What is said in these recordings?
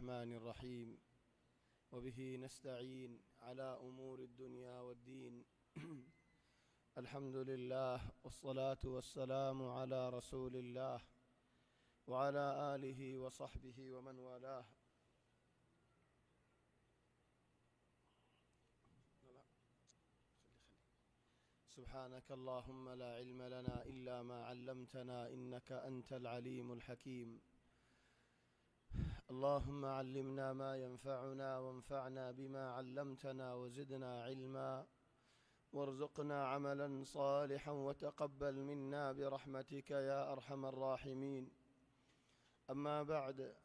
الرحمن الرحيم وبه نستعين على أمور الدنيا والدين. الحمد لله والصلاة والسلام على رسول الله وعلى آله وصحبه ومن والاه. سبحانك اللهم لا علم لنا إلا ما علمتنا إنك أنت العليم الحكيم. اللهم علمنا ما ينفعنا وانفعنا بما علمتنا وزدنا علما وارزقنا عملا صالحا وتقبل منا برحمتك يا أرحم الراحمين. أما بعد،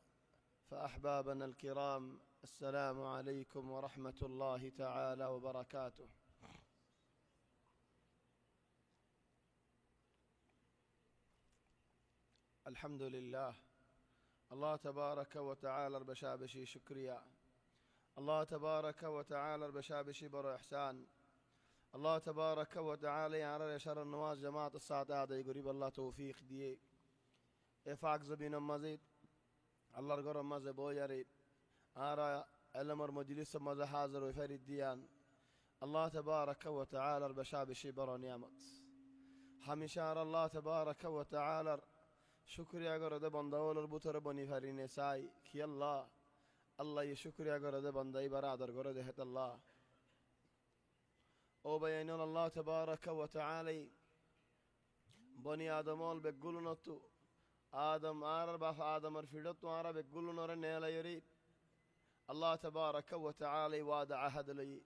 فأحبابنا الكرام، السلام عليكم ورحمة الله تعالى وبركاته. الحمد لله. الله تبارك وتعالى بشابشي شكريا. الله تبارك وتعالى بشابشي برو إحسان. الله تبارك وتعالى يعني شر النواز جماعة السعادة يقريب الله توفيق دي إفاق زبين مزيد الله رقر مزي بو يريد آرى علمر مجلس مزي حاضر ويفرد ديان. الله تبارك وتعالى بشابشي برو نعمت همشار الله تبارك وتعالى شكريا قرده بندول البطر بني فرين ساي كي الله يشكريا قرده بندي برادر قرده هت الله او بيان الله تبارك وتعالى بني آدمول بقولنتو آدم باف آدم الفيدتو بقولنور نيلا يريد الله تبارك وتعالى وادع عهد لي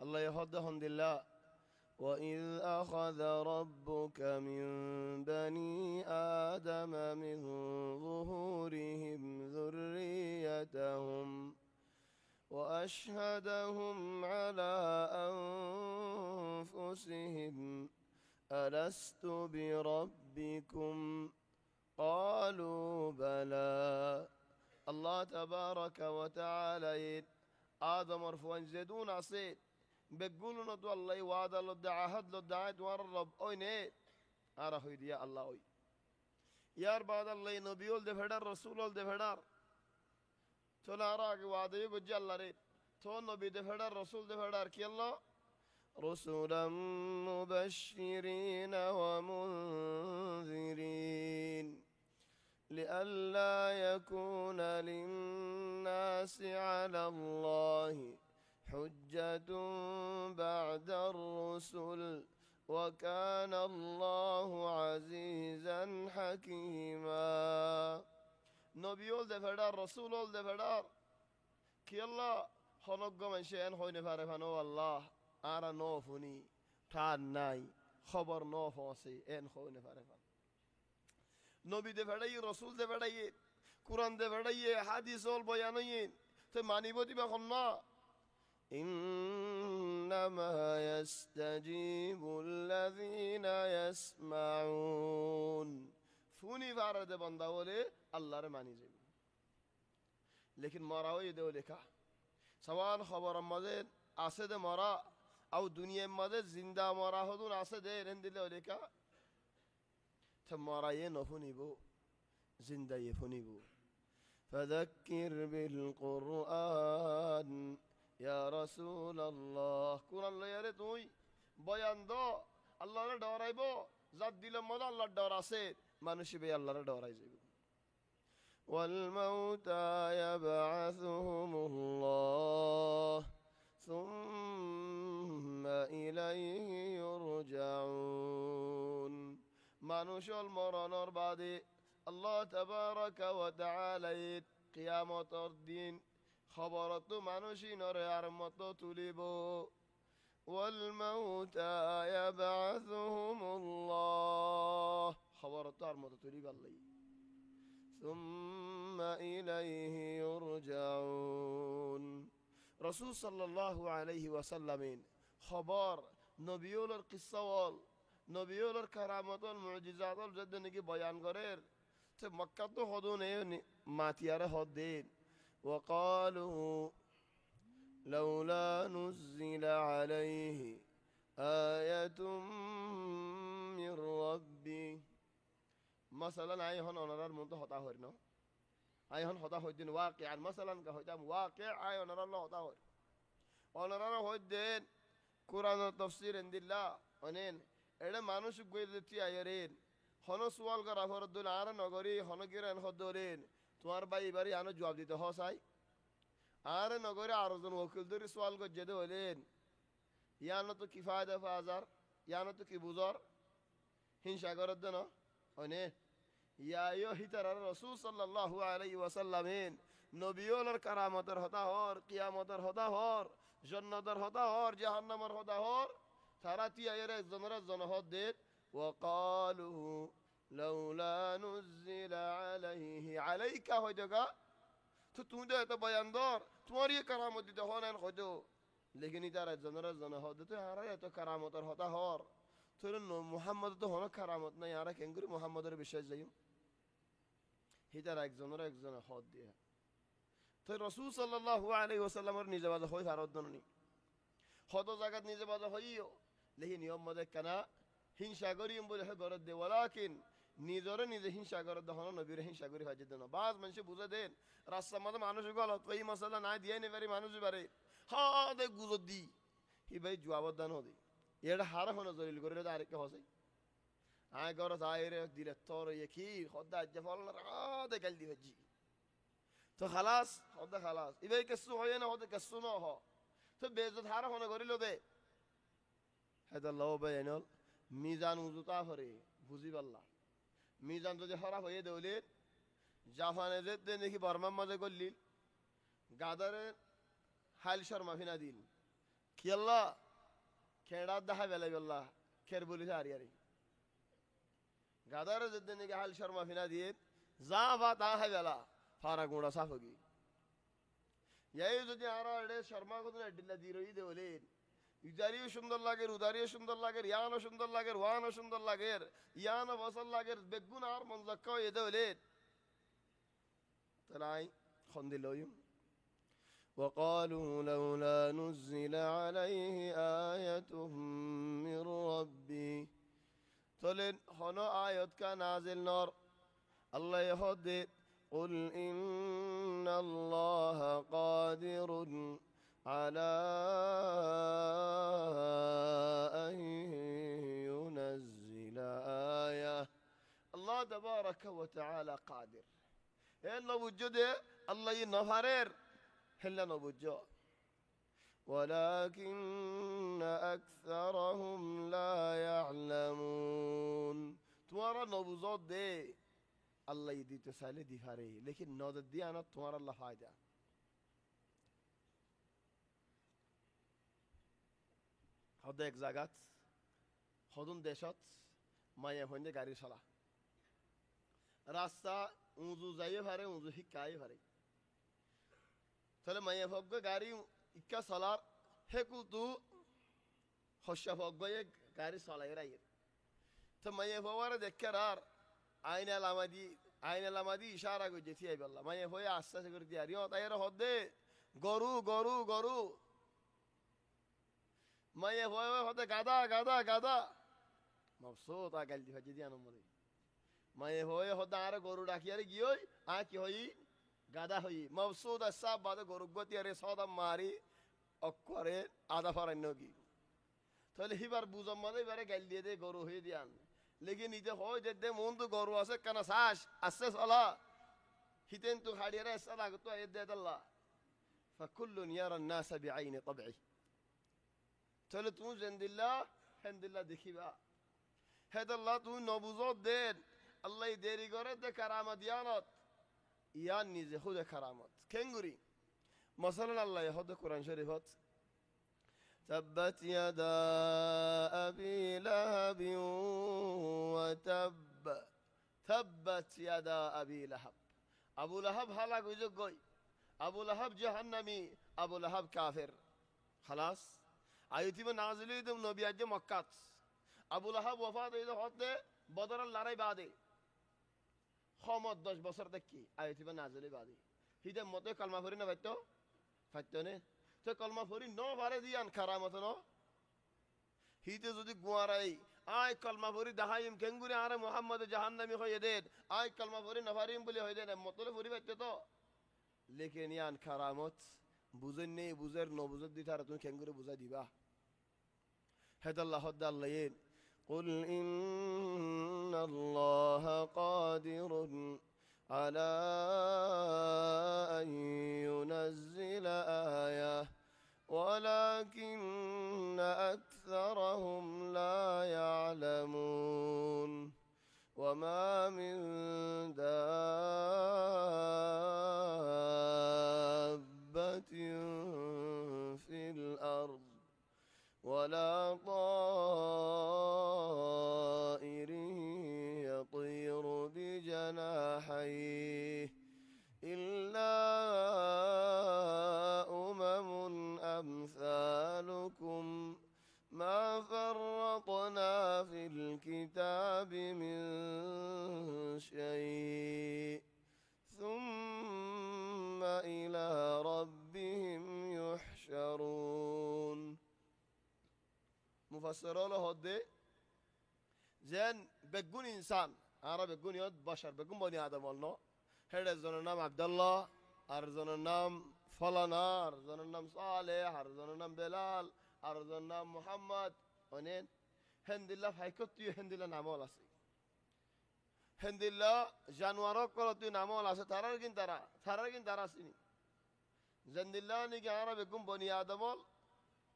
الله يهدهم دلله. وإذ أخذ ربك من بني آدم من ظهورهم ذريتهم وأشهدهم على أنفسهم ألست بربكم قالوا بلى. الله تبارك وتعالى آدم مرفوع زيدون عصيد بقولوا ندو الله وعد له دعهد له دعيت ورب أوينه أراه يا الله أوي يار بعد الله نبيول دفدار رسولول دفدار تولا أراك وعد يقول الله ريت تو نبي دفدار رسول دفدار كي الله رسلا مبشرين ومنذرين لئلا يكون للناس على الله حجة بعد الرسل وكان الله عزيزا حكيما. نبيول دفدار رسولول دفدار كي الله خنق من شيئا خوين فارفانو الله آرا نوفني تان ناي خبر نوفوسي ان خوين فارفان نبي دفداي رسول دفداي قرآن دفداي حديث ول بيانين تماني بودي بخنا إنما يستجيب الذين يسمعون فوني فارد بنداولي الله رماني زي لكن مراوي دولك سواء خبر مدين أسد مرا أو دنيا مدين زندا مرا هدون أسد رند دولك تم مراي نفوني بو زندا يفوني بو فذكر بالقرآن يا رسول الله قرآن لا يرتوي بيان دو الله ر درايبو زاد دل مد الله دراسه মানুষ বে আল্লাহর ডরাই যাবে والموتى يبعثهم الله ثم إليه يرجعون মানুষল মরণর বাদে আল্লাহ তাবারাকা ওয়া তাআলা কিয়ামতের দিন খবরত মানুষই নরে আর মত তুলিব والموتى يبعثهم الله خبرت আর মত তুলিব আল্লাহ ثم إليه يرجعون رسول صلى الله عليه وسلم خبر নবীওয়ালার কিসসাওয়াল নবীওয়ালার কারামাতুল মুজিজাতুল যদ নাকি বয়ান করের তে মক্কা তো হদনে মাতিয়ারে হদ্দিন وقالوا لولا نزل عليه آية من ربي مثلا أي هون أنا رمضان هتا هرنا আই হন হতা হইদিন ওয়াকি আন মাসালান কা হইতাম ওয়াকি আই অনারাল্লাহ হতা হয় অনারারা হইদেন কোরআন তাফসীর ইনদিল্লাহ অনেন এডে মানুষ গইলতি আয়রেন হন সুয়াল করা ফরদুল আর নগরী হন গিরান হদরেন তোমার ভাই এবারে আনো জবাব দিতে হসাই আর নগরে আরো জন ওকিল ধরে সোয়াল করছে হলেন ইয়ানো তো কি ফায়দা ফাজার ইয়ানো তো কি বুঝর হিংসা করার জন্য অনে ইয়ায়ো হিতার রাসূল সাল্লাল্লাহু আলাইহি ওয়াসাল্লামেন নবিয়ুল কারামতের হতা হর কিয়ামতের হতা হর জান্নাতের হতা হর জাহান্নামের হতা হর তারা তিয়ায়ের একজনের জনহদ দেন ওয়াকালু লাউলা নুজিলা আলাইহি আলাইকা হয়তোগা তো তুমি তো এত বয়ান দর তোমার ইয়ে কারামত দিতে হন হয়তো লেকিন তারা জনরা জন হতে তো আর এত কারামতের হতা হর তোর মুহাম্মদ তো হন কারামত নাই আর কেন করে মুহাম্মদের বিশ্বাস যাই হিতার একজন হদ দিয়ে তো রাসূল সাল্লাল্লাহু আলাইহি ওয়াসাল্লামের নিজে বাজা হই ভারত দননি হত জায়গা নিজে বাজা হইও লেকিন নিয়ম মধ্যে কেনা হিংসা করিম বলে হে গরদ দে ওয়ালাকিন নিজরে নিজে হিংসা করে দহন নবীর হিংসা করি হাজির দেন বাজ মানুষ বুঝে দেন রাস্তার মধ্যে মানুষ গলত এই মশলা না দিয়ে নেবারি মানুষ বারে হা দে গুজর দি হি ভাই জবাব দান হদি এটা হার হনো জলিল করে আরেকটা হসে আয় গর দায়রে দিলে তোর কি খদ্দা আজ্জা ফল না দে গাল দি হজি তো খালাস খদ্দা খালাস ইবাই কেসু হয় না হতে কেসু না হ তো বেজত হার হনো করিল দে হেদা লও বেনল মিজান উজুতা হরে বুঝি পাল্লা মিজান যদি খারাপ হয়ে দেউলে জাপানে যে দেখি বর্মার মাঝে করলিল গাদারে হাইল শর্মা ফিনা দিল কি আল্লাহ খেড়ার দেখা বেলা বেল্লা খের বলিছে আরি গাদারে যে দেখি হাইল শর্মা ফিনা দিয়ে যা বা তা হাই বেলা ফারা গুঁড়া সাফ হগি এই যদি আর শর্মা কত ডিল্লা দিয়ে রই দেউলে ইদারিও সুন্দর লাগে উদারিও সুন্দর লাগে ইয়ানো সুন্দর লাগে ওয়ানো সুন্দর লাগে ইয়ানো বসল লাগে বেগুন আর মন জাক্কা এদে হলে তাই খন্দিলইম وقالوا لولا نزل عليه آية من ربي تلن هنا آيات كان نازل نار الله يهد قل إن الله قادر على أن ينزل آية الله تبارك وتعالى قادر إن وجوده الله ينفرر هلا نوجه ولكن أكثرهم لا يعلمون تمارا نوزود دي الله يدي تسالي دي فاري لكن نوزود دي أنا تمارا الله فايدة হদ এক জায়গাত হদুন দেশত মায়া হইন্দে গাড়ি চলা রাস্তা উঁচু যাইয়ে পারে উঁচু শিক্ষাই পারে তাহলে মায়া ভগ্য গাড়ি ইকা চলার হেকুতু শস্য ভগ্যয়ে গাড়ি চলাই রাইয়ের তো মায়া ভবারে দেখার আর আইন আলামাদি ইশারা করে যেতে আই বললাম মায়া ভয়ে আস্তে আস্তে করে দিয়ে আর তাই হদে গরু গরু গরু মায়ে ভয় হতে গাদা গাদা গাদা মবসুত আগাল দি ভাজি দিয়ানো মরে মায়ে ভয় হতে আর গরু ডাকি আরে গিয়ে আ কি হই গাদা হই মবসুত সব বাদে গরু গতি আরে সদাম মারি অক্ষরে আদা ফরান্য কি তাহলে হিবার বুঝম মানে এবারে গাল দিয়ে দে গরু হয়ে দিয়ান লেগে নিজে হয় যে দে মন তো গরু আছে কেন শ্বাস আসছে চলা হিতেন তো হাড়িয়ারে সালা তো এ দে আল্লাহ ফাকুল্লুন ইয়ারা الناس بعين طبعه তাহলে তুমি জেন্দিল্লা হেন্দিল্লা দেখিবা হেদাল্লাহ তুমি নবুজত দেন আল্লাহ দেরি করে দে কারামত ইয়ানত ইয়ান নিজে খুদে কারামত কেঙ্গুরি মশালান আল্লাহ হদে কোরআন শরীফত تبت يدا أبي لهب وتب تبت يدا أبي لهب أبو لهب هلاك ويزقوي أبو لهب جهنمي أبو لهب كافر خلاص আয়ুতিবে নাজিল হইতে নবী আজে মক্কাত আবুল আহাব ওয়াফাত হইতে হতে বদরের লড়াই বাদে খমত 10 বছর দেখি আয়ুতিবে নাজিল বাদে হিতে মতে কলমা ফরি না ফাইতো নে তো কলমা ফরি ন পারে দিয়ান কারামত ন হিতে যদি গুয়ারাই আয় কলমা পড়ি দেখাইম কেঙ্গুরে আরে মোহাম্মদ জাহান্নামী হয়ে দেন আয় কলমা পড়ি নফারিম বলে হয়ে দেন মতলে পড়ি পাইতে তো লেখেন ইয়ান খারামত বুঝেন নেই বুঝের ন বুঝের দিতে আর তুমি কেঙ্গুরে বুঝাই দিবা হেদাল্লাহ হদ্দাল্লাহ قل إن الله قادر على أن ينزل آية ولكن أكثرهم لا يعلمون وما من دابة في الأرض ولا طائر يطير بجناحيه إلا أمثالكم ما فرطنا في الكتاب من شيء ثم إلى ربهم يحشرون مفسرون هدي زين بقون إنسان أنا بقون يد بشر بقون بني آدم والله هذا زون نام عبد الله أرزون نام فلانا أرزون نام صالح أرزون نام بلال أرزون نام محمد ونين هند الله فايكتي هند الله نامول أسي هند الله جانورك كلتي نامول أسي ترارجين ترى سيني زند الله نيجي أنا بقون بني آدم وال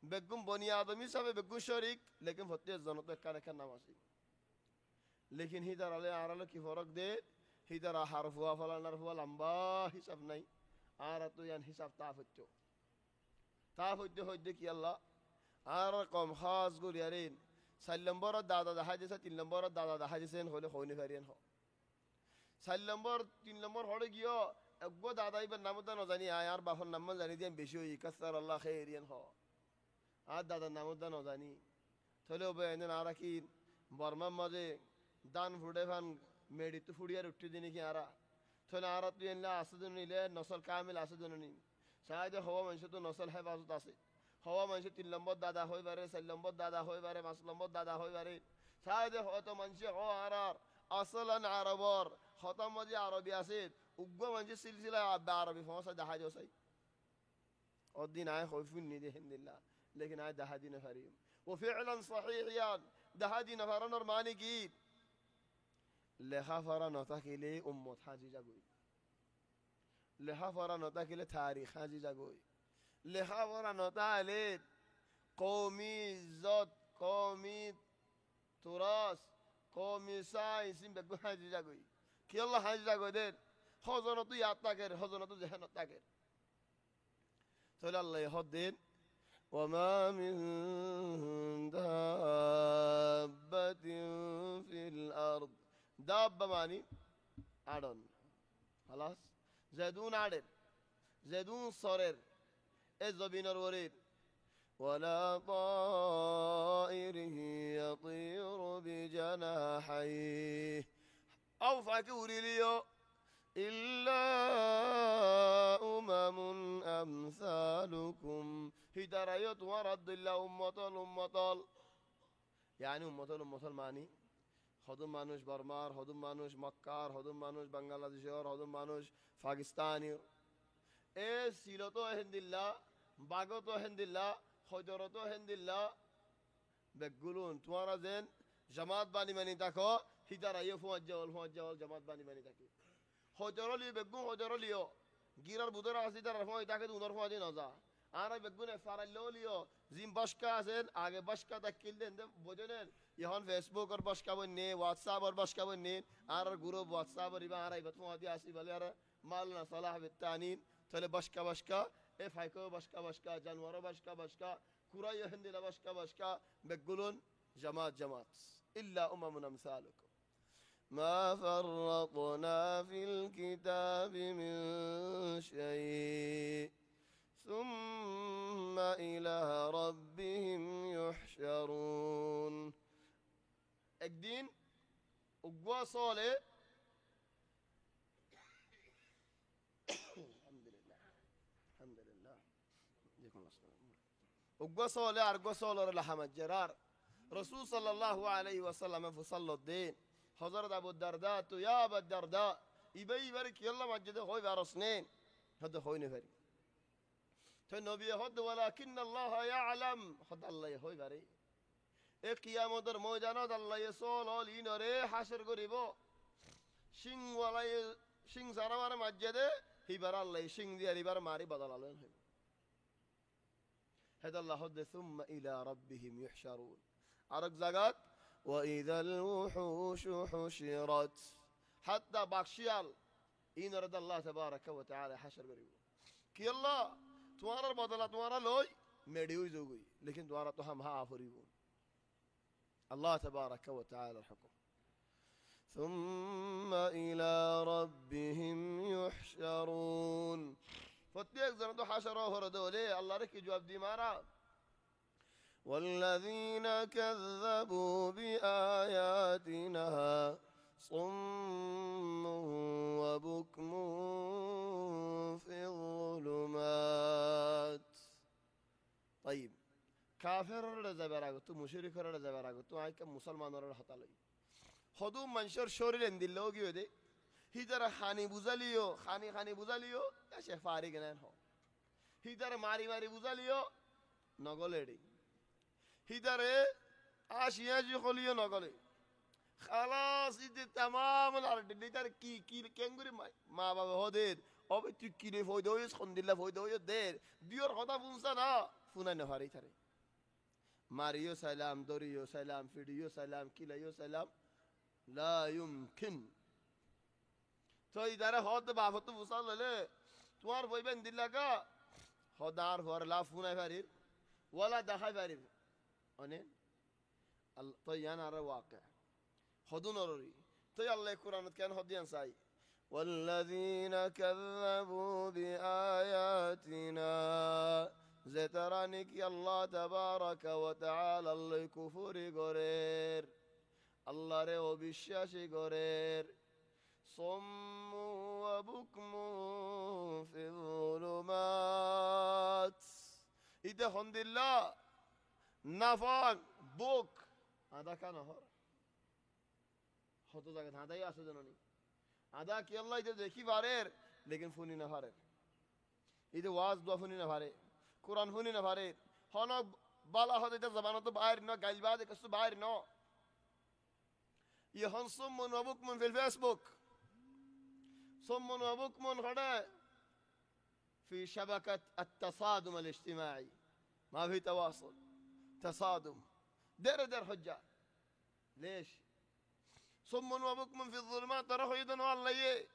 بقون بني آدم يسابه بقون شريك لكن فتي الزنوت كان نام أسي لكن هيدا عليه عرالة كيف فرق ده هيدا حرفوا فلا نرفوا لمبا حساب ناي عراتو ين حساب تافتو هدك يلا عرقم خاص قول يارين سلم برا دادا ده حاجة تين لمبر دادا ده حاجة سين خلي خوني فريان هو سلم بر تين لمبر هذا كيا أقوى دادا يبان نامودا نزاني عيار بافن نامن زاني ديان بيشوا يكسر الله خيرين هو عاد دادا نامودا نزاني ثلو بينن عراكين برمان ماذا دان فودفان মেডিতে ফুড়িয়ার উঠতে দিনে কি আরা তাহলে আরা তুই এনলা আসদুন নিলে নসল কামিল আসদুন নি সাইদে হওয়া মানুষ তো নসল হেফাজত আছে হওয়া মানুষ 3 নম্বর দাদা হই পারে 4 নম্বর দাদা হই পারে 5 নম্বর দাদা হই পারে সাইদে হয়তো মানুষ ও আরার আসলান আরবর খতম মাঝে আরবি আছে উগ্গ মানুষ সিলসিলা আরবি ফসা দেখা যাই الدين عاي خوفين ندي الحمد لله لكن عاي ده هدينا فريم وفعلا صحيح يان ده هدينا فرنا رماني جيد لخفر نتاكلي أمة حاجي جاكوي لخفر نتاكلي تاريخ حاجي جاكوي لخفر نتاكلي قومي ذات قومي تراث قومي ساينس بقول حاجي جاكوي كي الله حاجي جاكوي دين خزانة يا تاكر خزانة ذهن تاكر تقول الله يهدين وما من دابة في الأرض دابة ماني عدن خلاص زيدون عدن زيدون صرر الزبين الوريد ولا طائر يطير بجناحيه أو فاكوري ليو إلا أمثالكم هداية ورد الله أمة يعني أمة ماني হদম মানুষ বর্মার হদম মানুষ মক্কার হদম মানুষ বাংলাদেশের হদম মানুষ পাকিস্তানি এ সিলত হেন্দিল্লা বাগত হেন্দিল্লা হজরত হেন্দিল্লা বেগুলুন তোমারা যেন জামাত বানি মানি থাকো হিদার আইও ফুয়াজ্জাওয়াল জামাত বানি মানি থাকি হজরলি বেগুন হজরলিও গিরার বুদরা আসিদার হয় তাকে উনর ফুয়াজি নজা আর বেগুন ফারাল্লিও জিম বাসকা আছেন আগে বাসকা তাকিল দেন বোঝেন এখন ফেসবুক আর বাসকা বন্নে হোয়াটসঅ্যাপ আর বাসকা বন্নে আর গ্রুপ হোয়াটসঅ্যাপ আর ইবা আর ইবাত ফুয়াজি আসি বলে আর মালনা সালাহ বিতানিন তাহলে বাসকা এ ফাইকো বাসকা জানোয়ার বাসকা কুরাই হিন্দিলা বাসকা বেগুলুন জামাত ইল্লা উমামুন আমসালুকুম ما فرطنا في الكتاب من شيء ثم إلى ربهم يحشرون একদিন উগ্র সলে আলহামদুলিল্লাহ উগ্র সলে আর গো সলের লাহামাত জরার রসুল সাল্লাল্লাহু আলাইহি ওয়াসাল্লামে ফুসাল্লুদ্দিন হযরত আবু দারদা তো ইয়া আবু দারদা ইবারে কি আল্লাহ মসজিদে হই বারসনেন হদ হইনে পারি তো নবী হদ ওয়ালাকিন্নাল্লাহ ইয়ালাম হদ আল্লাহ হই বারে এ কিয়ামতের ময়দানত আল্লাহ সল ইনরে হাসর করিব সিং ওয়ালাই সিং জানাবার মসজিদে হিবার আল্লাহ সিং দিয়ে এবার মারি বদলালেন হইব هذا الله هد ثم إلى ربهم يحشرون أرق زغات وإذا الوحوش حشرت حتى باكشيال إن رد الله تبارك وتعالى حشر قريب كي الله توارا بدلا توارا لوي مديو زوغي لكن توارا تهم ها فريبون الله تبارك وتعالى الحكم ثم إلى ربهم يحشرون প্রত্যেক জন তো হাসর হরদ হলে আল্লাহর কি জবাব দি মারা والذين كذبوا بآياتنا صم وبكم في الظلمات طيب কাফের যাবার আগে তো মুশরিকরা যাবার আগে তো আইকা মুসলমানরা হতালাই হদু মানুষের শরীর এন্দিল্লো কি হইদে হিতারা খানি বুঝালিও সে ফারি গেলেন হ হিতারে মারি বুঝালিও নগলেডি হিতারে আসিয়াজি হলিও নগলে খালাস ইতে তামাম আর দিতার কি কেঙ্গুরি মা বাবা হদের অবে তুই কিরে ফই দইস খন্দিল্লা ফই দইস দের দিওর কথা বুঝছা না ফুনাই না হারি থারে মারিও সালাম দরিও সালাম ফিডিও সালাম কিলাইও সালাম লা ইউমকিন তো ইদারে হদ বাফত বুসাল হলে তোমার বইবেন দিল্লাকা হদার ভর লা ফুনাই ফারির ওয়ালা দেখাই ফারির অনে তো ইয়ান আর ওয়াকা হদুন অররি তো আল্লাহ কুরআনত কেন হদিয়ান চাই والذين كذبوا بآياتنا زترانك الله تبارك وتعالى الله كفر غرير الله রে অবিশ্বাসী গরের صم وبكم في الظلمات إذا الحمد لله نفان بوك هذا كان هر হতো জায়গা ধাঁধাই আছে জানি আদা কি আল্লাহ এটা দেখি পারের লেকিন ফুনি না পারে এটা ওয়াজ দোয়া ফুনি না পারে কোরআন ফুনি না পারে হন বালা হতে এটা জবান তো বাইরে না গাইলবা দে কষ্ট বাইরে না يهن صم وبكم في الفيسبوك صم وبكم خدا في شبكة التصادم الاجتماعي ما في تواصل تصادم در حجة ليش صم وبكم في الظلمات ترى خيدن والله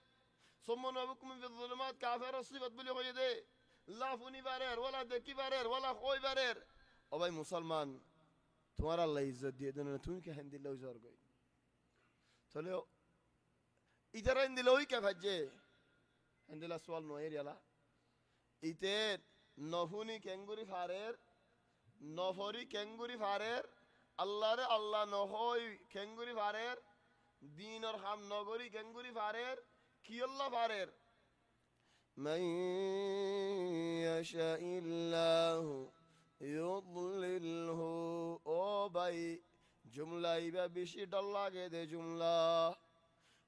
صم وبكم في الظلمات كافر الصفات بلي خيده لا فوني بارير ولا دكي بارير ولا خوي بارير او भाई मुसलमान तुम्हारा अल्लाह इज्जत दिए देना तुम के हिंदी लो जोर गई চলো ইতারা ইন্দিলই কে ভাজে ইন্দিলা সোয়াল নয়ের ইয়ালা ইতে নফুনি কেঙ্গুরি ফারের নফরি কেঙ্গুরি ফারের আল্লাহরে আল্লাহ নহই কেঙ্গুরি ফারের দিনর হাম নগরি কেঙ্গুরি ফারের কি আল্লাহ ফারের মান ইয়াশাইল্লাহু ইউদলিলহু ও ভাই জুমলা ইবা বেশি ডল লাগে দে জুমলা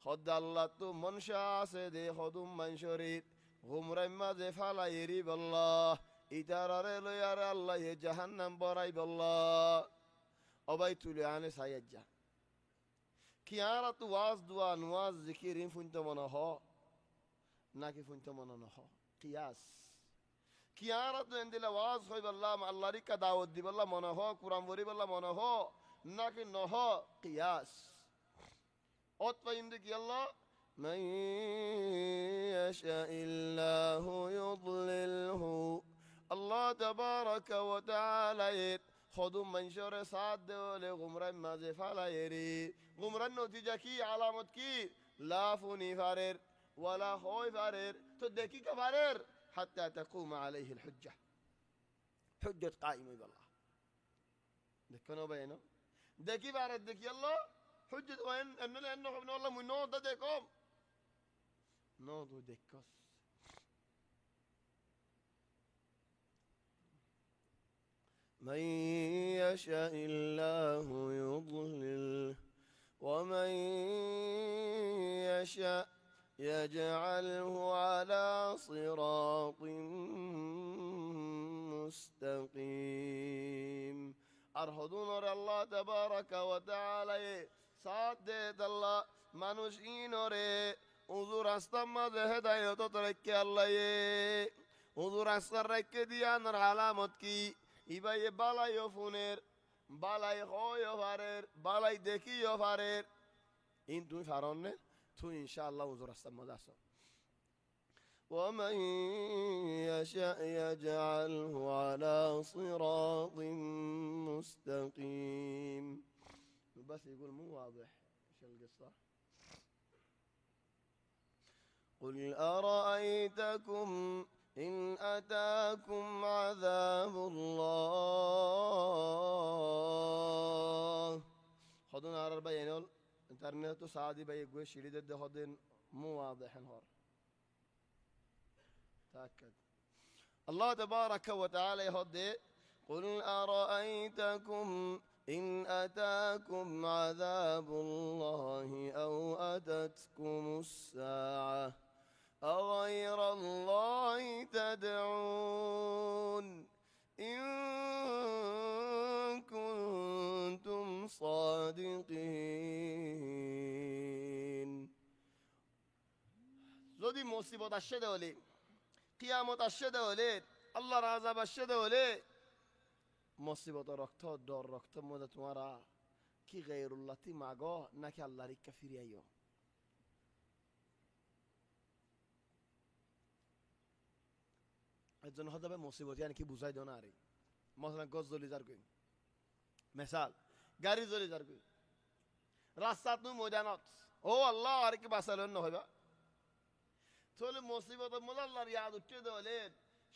হদ আল্লাহ তো মনসা আছে দে হদুম মানশরিত গুমরাই মাঝে ফালাইরি বল্লাহ ইতারারে লয়ারে আল্লাহ এ জাহান্নাম বরাই বল্লাহ অবাই তুলে আনে সাইয়াজ্জা কি আর তো ওয়াজ দুয়া নওয়াজ জিকিরিন ফুনতে মনে হ নাকি ফুনতে মনে ন হ কিয়াস কি আর তো এন্দিলা ওয়াজ হই বল্লাহ আল্লাহর কা দাওয়াত দি বল্লাহ মনে হ কুরআন বরি বল্লাহ মনে হ নাকি নহ কিয়াস অতপা ইন্দি আল্লাহ من يشاء الله يضلله الله تبارك وتعالى خدوم منشور سعد دول غمران مازي فالايري غمران نتيجة كي علامت كي لا فوني فارر ولا خوي فارر تدكي كفارر حتى تقوم عليه الحجة حجة قائمة بالله دكنا بينه দেখি বারে দেখি আল্লাহ হুজ্জত ওয়ান এন্নে এন্নে হবে আল্লাহ মুই নো দা দেখম নো দু দেখস من يشاء الله يضلل ومن يشاء يجعله على صراط مستقيم. أرهدون الله تبارك وتعالى سادة الله منوشين রে উজুর রাস্তার মাঝে হেদায়েত রেখে আল্লাহ উজুর রাস্তার রেখে দিয়ানোর আলামত কি ইবাই বালাই ফোনের বালাই হয় পারের বালাই দেখিও পারের ইন তুমি পারন নে তুই ইনশাআল্লাহ উজুর রাস্তার মাঝে আসো ومن يشاء يجعله على صراط مستقيم. بس يقول مو واضح ايش القصة. قل أرأيتكم إن أتاكم عذاب الله. خذون على البيان الانترنت سعادي بيقوي شريد الدهودين مو واضح نهار تأكد. الله تبارك وتعالى يهدي قل أرأيتكم إن أتاكم عذاب الله أو أتتكم الساعة أغير الله تدعون إن كنتم صادقين. যদি মুসিবত আসে দেওয়ালে কিয়ামত আসে দেওয়ালে আল্লাহর আযাব আসে দেওয়ালে মুসিবত রক্ত ডর রক্ত মধ্যে তোমারা কি গায়রুল্লাহ তি মাগো নাকি আল্লাহর ইচ্ছা ফিরিয়াইও. এর জন্য হতে মুসিবত ইয়ানি কি বুঝাই দেও না আরে মশলা গছ জ্বলি যার কই মিসাল গাড়ি জ্বলি যার কই রাস্তা তুমি ময়দানত ও আল্লাহ আর কি বাঁচালেন না হইবা তাহলে মুসিবতের মধ্যে আল্লাহর ইয়াদ উঠে দেওয়ালেন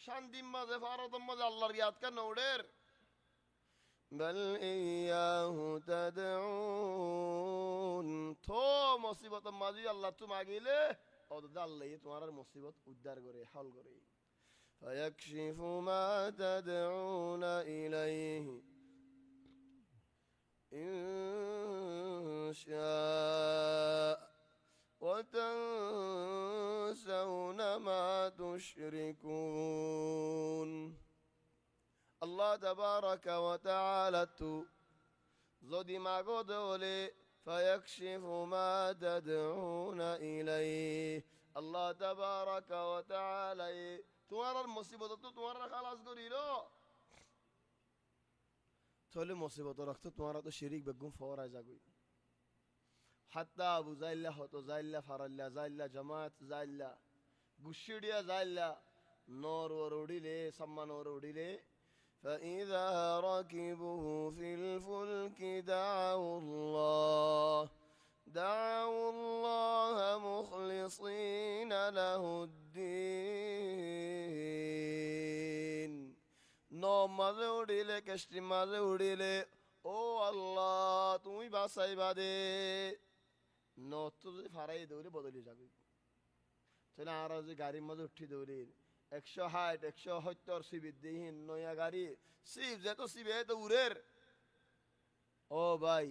শান্তির মাঝে ফারতের মাঝে আল্লাহর ইয়াদ কেন উঠের بل إياه تدعون তো মুসিবতের মাঝে আল্লাহ তুমি আগিলে ও আল্লাহ তোমার মুসিবত উদ্ধার করে হাল করে فيكشف ما تدعون إليه إن شاء وتنسون ما تشركون. الله تبارك وتعالى زودي ما قدولي فيكشف ما تدعون إليه. الله تبارك وتعالى তোমার মুসিবত তো তোমার খালাস করিলো তাহলে মুসিবত রাখতো তোমার তো শিরিক বেগুন ফওরায় যাগুই হাত্তা আবু জাইল্লা হতো জাইল্লা ফারাল্লা জাইল্লা জামাত জাইল্লা গুশিডিয়া জাইল্লা নর ওর উড়িলে সম্মান ওর উড়িলে فإذا ركبوا في الفلك دعوا الله مخلصين له الدين. نوم মাঝে উড়িলে কষ্টি মাঝে উড়িলে ও আল্লাহ তুমি বাঁচাইবা দে নত যদি ফারাই দৌড়ে বদলি যাবে তাহলে আর যে গাড়ির মাঝে উঠি দৌড়ি 160 170 সিবির দিহীন নয়া গাড়ি সিব যে তো সিবে তো উড়ের ও ভাই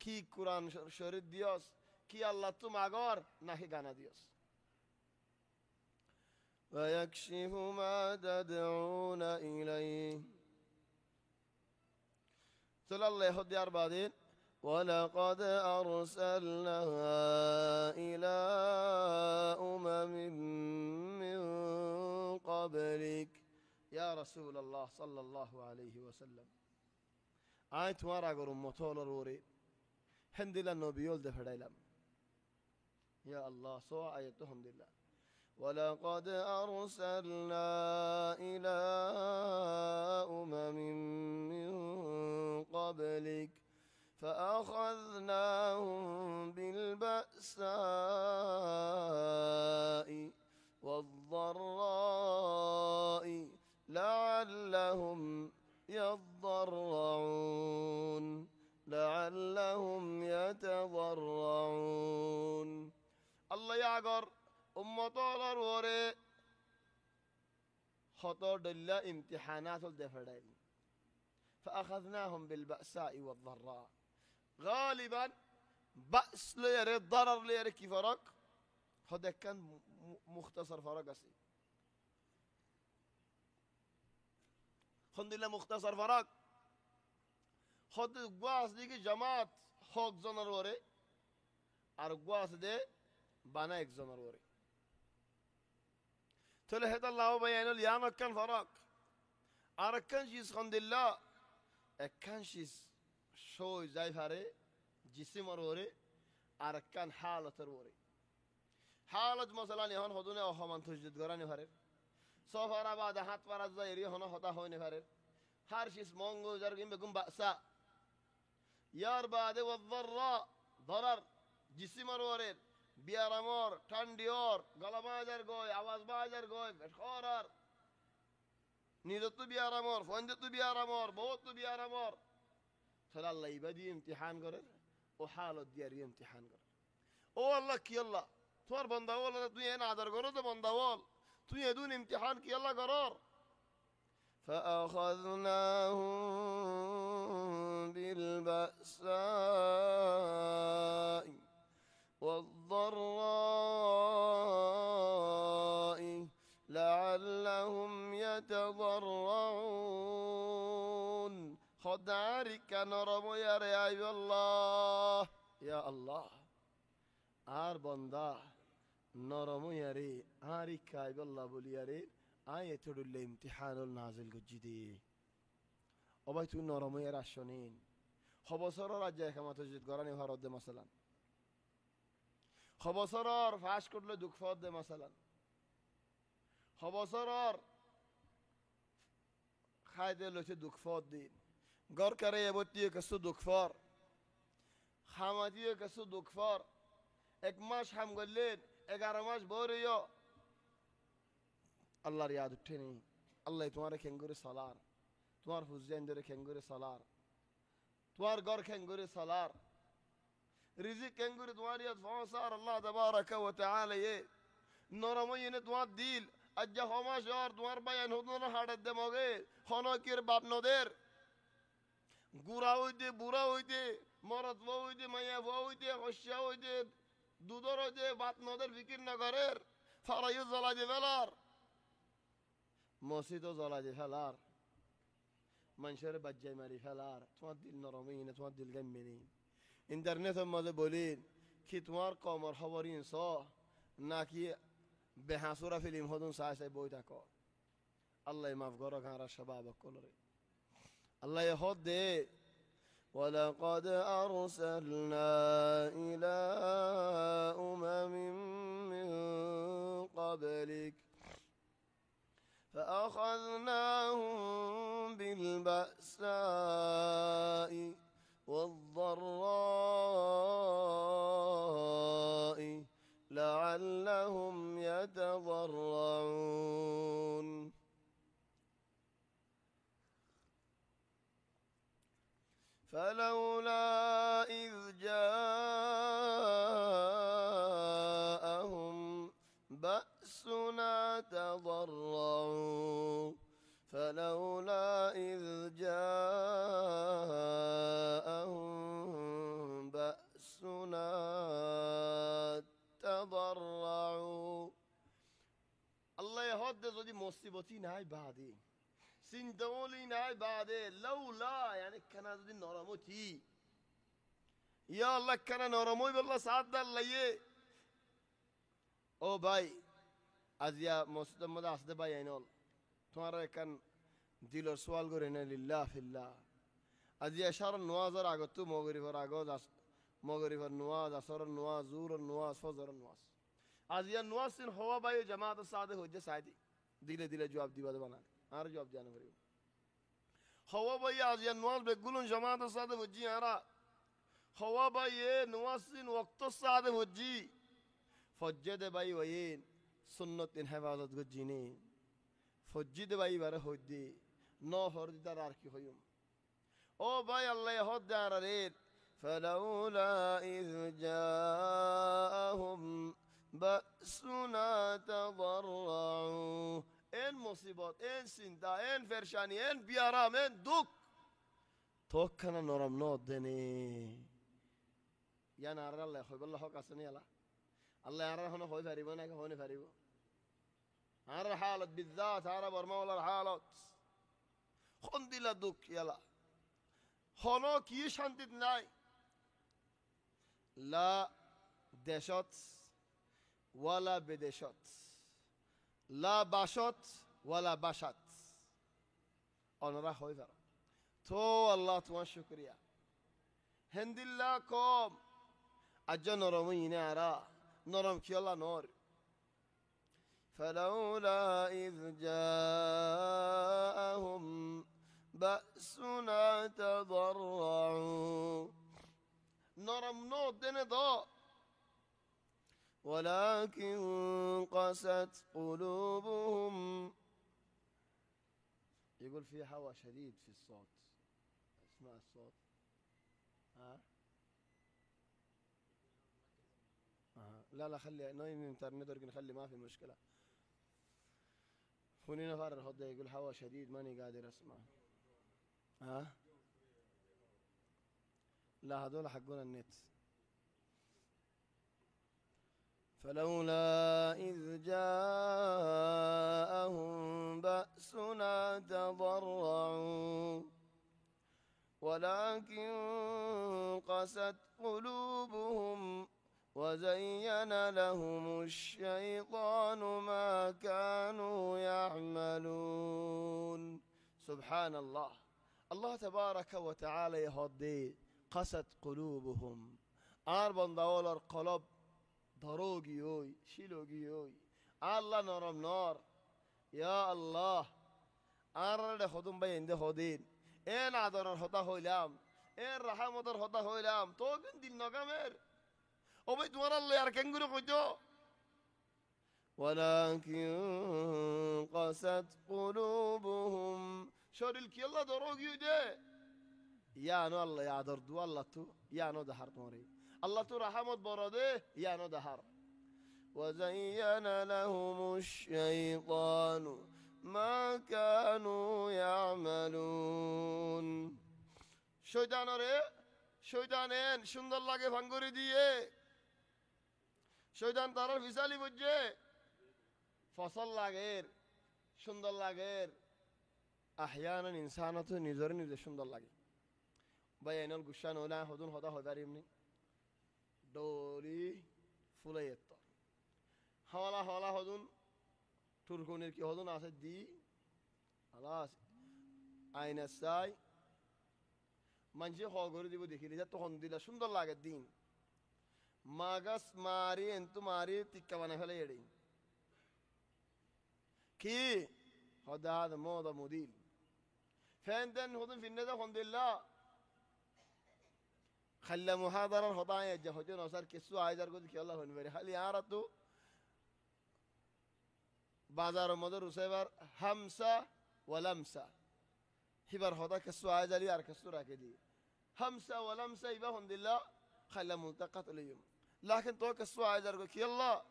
কি কোরআন শরীফ দিয়স কি আল্লাহ তুমি আগর নাকি গানা দিয়স. ويكشف ما تدعون إليه. صلى الله عليه وسلم ولقد أرسلنا إلى أمم من قبلك يا رسول الله صلى الله عليه وسلم. آيت وارا قرم مطول روري هند لله نبيول دفعيلم يا الله سوى آيته هند لله. ولقد أرسلنا إلى أمم من قبلك فأخذناهم بالبأساء والضراء لعلهم يضرعون الله يعقر উম্মতর ওরে হত ডল্লা ইমতিহানাত দে ফেড়াইল فأخذناهم بالبأساء والضراء. غالبا بأس ليري ضرر ليري كي فرق هذا كان مختصر فرق أسي الحمد لله مختصر فرق خود قواس ديكي جماعت حق زنر وري আর قواس دي بانا এক زنر وري تلحت الله بيانو ليانو كان فرق أركان شيز الحمد لله أكان شيز شوي زي فاري جسم وروري أركان حالة وروري حالة مثلا يهون هدونه أو همان تجدد غراني فاري سفر بعد هات فرز زيري هنا هتا هوني فاري هر شيز مونغو جرقين بكم بأسا يار بعد والضراء ضرر جسم وروري بيارمور تانديور غلما جرقوي عواز باجرقوي بشخورر نيدتو بيارمور فندتو بيارمور بوتو بيارمور تلا الله يبدي امتحان قرر وحاله دياري امتحان قرر او الله كي الله توار بنداول الدنيا نادر قرر ده بنداول تو يدون امتحان كي الله قرار فأخذناهم بالبأساء والضراء لعلهم يتضرعون خدارك نرمو يا الله يا الله আর বন্দা নরমো ইয়ারে আরি কাইব আল্লাহ বলি ইয়ারে আয়াতুল ইমতিহানুল নাজিল গজিদি অবাই তুই নরমো ইয়ার আসনিন খবসর রাজ্য একামত জিত গরানি ভারত দে মাসালান খবসরর ফাঁস করলে দুঃখ ফদ দে মাসালান খবসরর খাইদে লইছে দুঃখ ফদ দিন গর করে এবতিয়ে কসু দুঃখ ফর খামাদিয়ে কসু দুঃখ ফর এক মাস হাম গলেন 11 মাস বরিও আল্লাহর ইয়াদ উঠেনি আল্লাহ তোমারে খেঙ্গুরে সালার তোমার হুজাইন ধরে খেঙ্গুরে সালার তোমার গর খেঙ্গুরে সালার রিজিক খেঙ্গুরে তোমার ইয়াদ ফসার আল্লাহ তাবারাকা ওয়া তাআলা এ নরময়িনে তোমার দিল আজ্জা হমাস আর তোমার বায়ান হুদন হাড়ে দে মগে খনকির বাপ নদের গুড়া হইতে বুড়া হইতে মরদ হইতে মাইয়া হইতে হস্যা হইতে দুধর হইতে বাপ নদের ফিকির না করের ফারাইও জ্বলা দিয়ে ফেলার মসজিদও জ্বলা দিয়ে ফেলার মানুষের বাজ্জাই মারি ফেলার তোমার দিল নরমই না তোমার দিল গাম্মে নেই ইন্টারনেটের মাঝে বলিন কি তোমার কমর খবর ইনস নাকি বেহাসুরা ফিল্ম হদুন চাই চাই বই থাকো আল্লাহ মাফ করো খারা সবাব কলরে আল্লাহ হদ দে ولقد أرسلنا إلى أمم من قبلك فأخذناهم بالبأساء والضراء لعلهم يتضرعون فلولا إذ جاءهم بأسنا تضرعوا فلولا إذ جاءهم بأسنا تضرعوا الله يهد ذي مصيبتي نهاي بعدي سندولي نهاي بعدي لولا يعني كان ذي نرمتي يا الله كان نرموي بالله سعد الله او باي ازيا مسلم مداسد باي ينول تمہارا كان দিলর সওয়াল করে না লিল্লাহ ফিল্লাহ আজিয়া শার নওয়াজর আগত মগরিবর আগত মগরিবর নওয়াজ আসর নওয়াজ জুহর নওয়াজ ফজর নওয়াজ আজিয়া নওয়াজ সিন হওয়া বাই জামাত সাদে হজে সাইদি দিলে দিলে জবাব দিবা বানা আর জবাব জানা করিও হওয়া বাই আজিয়া নওয়াজ বেগুলন জামাত সাদে হজি আরা হওয়া বাই নওয়াজ সিন ওয়াক্ত সাদে হজি ফজ্জে বাই ওয়িন সুন্নতিন হেফাজত গজিনে ফজ্জিদ বাই বারে হজ্জি নো হরদিদার আর কি হইম ও ভাই আল্লাহ হদ্দার রে فلولا إذ جاءهم بأسنا تضرعوا إن مصيبات إن سنتا إن فرشاني إن بيارام إن دوك توكنا نرم نود دني يا نار الله خوي بالله حق أصني الله الله يعرف هنا خوي فريبو ناك هون فريبو عرف حالة بالذات عرف برمولا الحالات خندي لدوك يلا هناك يشندد ناي لا دشات ولا بدشات لا باشات ولا باشات أنا راح خوي فرا تو الله تو شكريا هند الله كوم أجن نرمي نارا نرم كي الله نور فلولا إذ جاءهم بأسنا تضرعوا نرم نود دين ضاء ولكن قست قلوبهم يقول في هواء شديد في الصوت اسمع الصوت ها لا خلي نايم انترنت ورقن خلي ما في مشكلة هوني نفر الخط يقول هواء شديد ماني قادر اسمع ها لا هذول حقون النت فلولا إذ جاءهم بأسنا تضرعوا ولكن قست قلوبهم وزين لهم الشيطان ما كانوا يعملون سبحان الله الله تبارك وتعالى يهدي قست قلوبهم أربع دولار قلب ضروقيوي شيلوقيوي الله نرم نار يا الله أرد خدم بين ده خدين إن عذر الخطا هولام إن رحم در خطا هولام توقن دين نقمر وبيت ورا الله يركن قلو خجو ولكن قست قلوبهم شور الكي الله ضروقيو ده يا نو الله يا دردو الله تو يا نو دهر موري الله تو رحمت برده يا نو دهر وزين لهم الشيطان ما كانوا يعملون شيطان ري شيطانين شند الله के फंगुरी दिए शैतान तारा फिसाली बुझे फसल लागेर सुंदर लागेर أحيانا إنسانة نزرني ذا شند الله بيان القشان ولا هدون هذا هذا يمني دوري فليتا حوالا حوالا هدون تركونير كي هدون أسد دي خلاص أين الساي منجي خاغوري دي بدي كذا تهون دي لا شند الله الدين ماغس ماري انتو ماري تكوانا فلا يدين كي هذا موضة موديل فعندن هذن في الندى الحمد لله خلى محاضرة هضايا جهودين وصار كسو عايزر قلت كي الله هنبري خلي عارضو بازار مدر وسيبر همسة ولمسة هبر هضا كسو عايزر يار كسو راكدي همسة ولمسة يبا الحمد لله خلى ملتقط اليوم لكن تو كسو عايزر قلت كي الله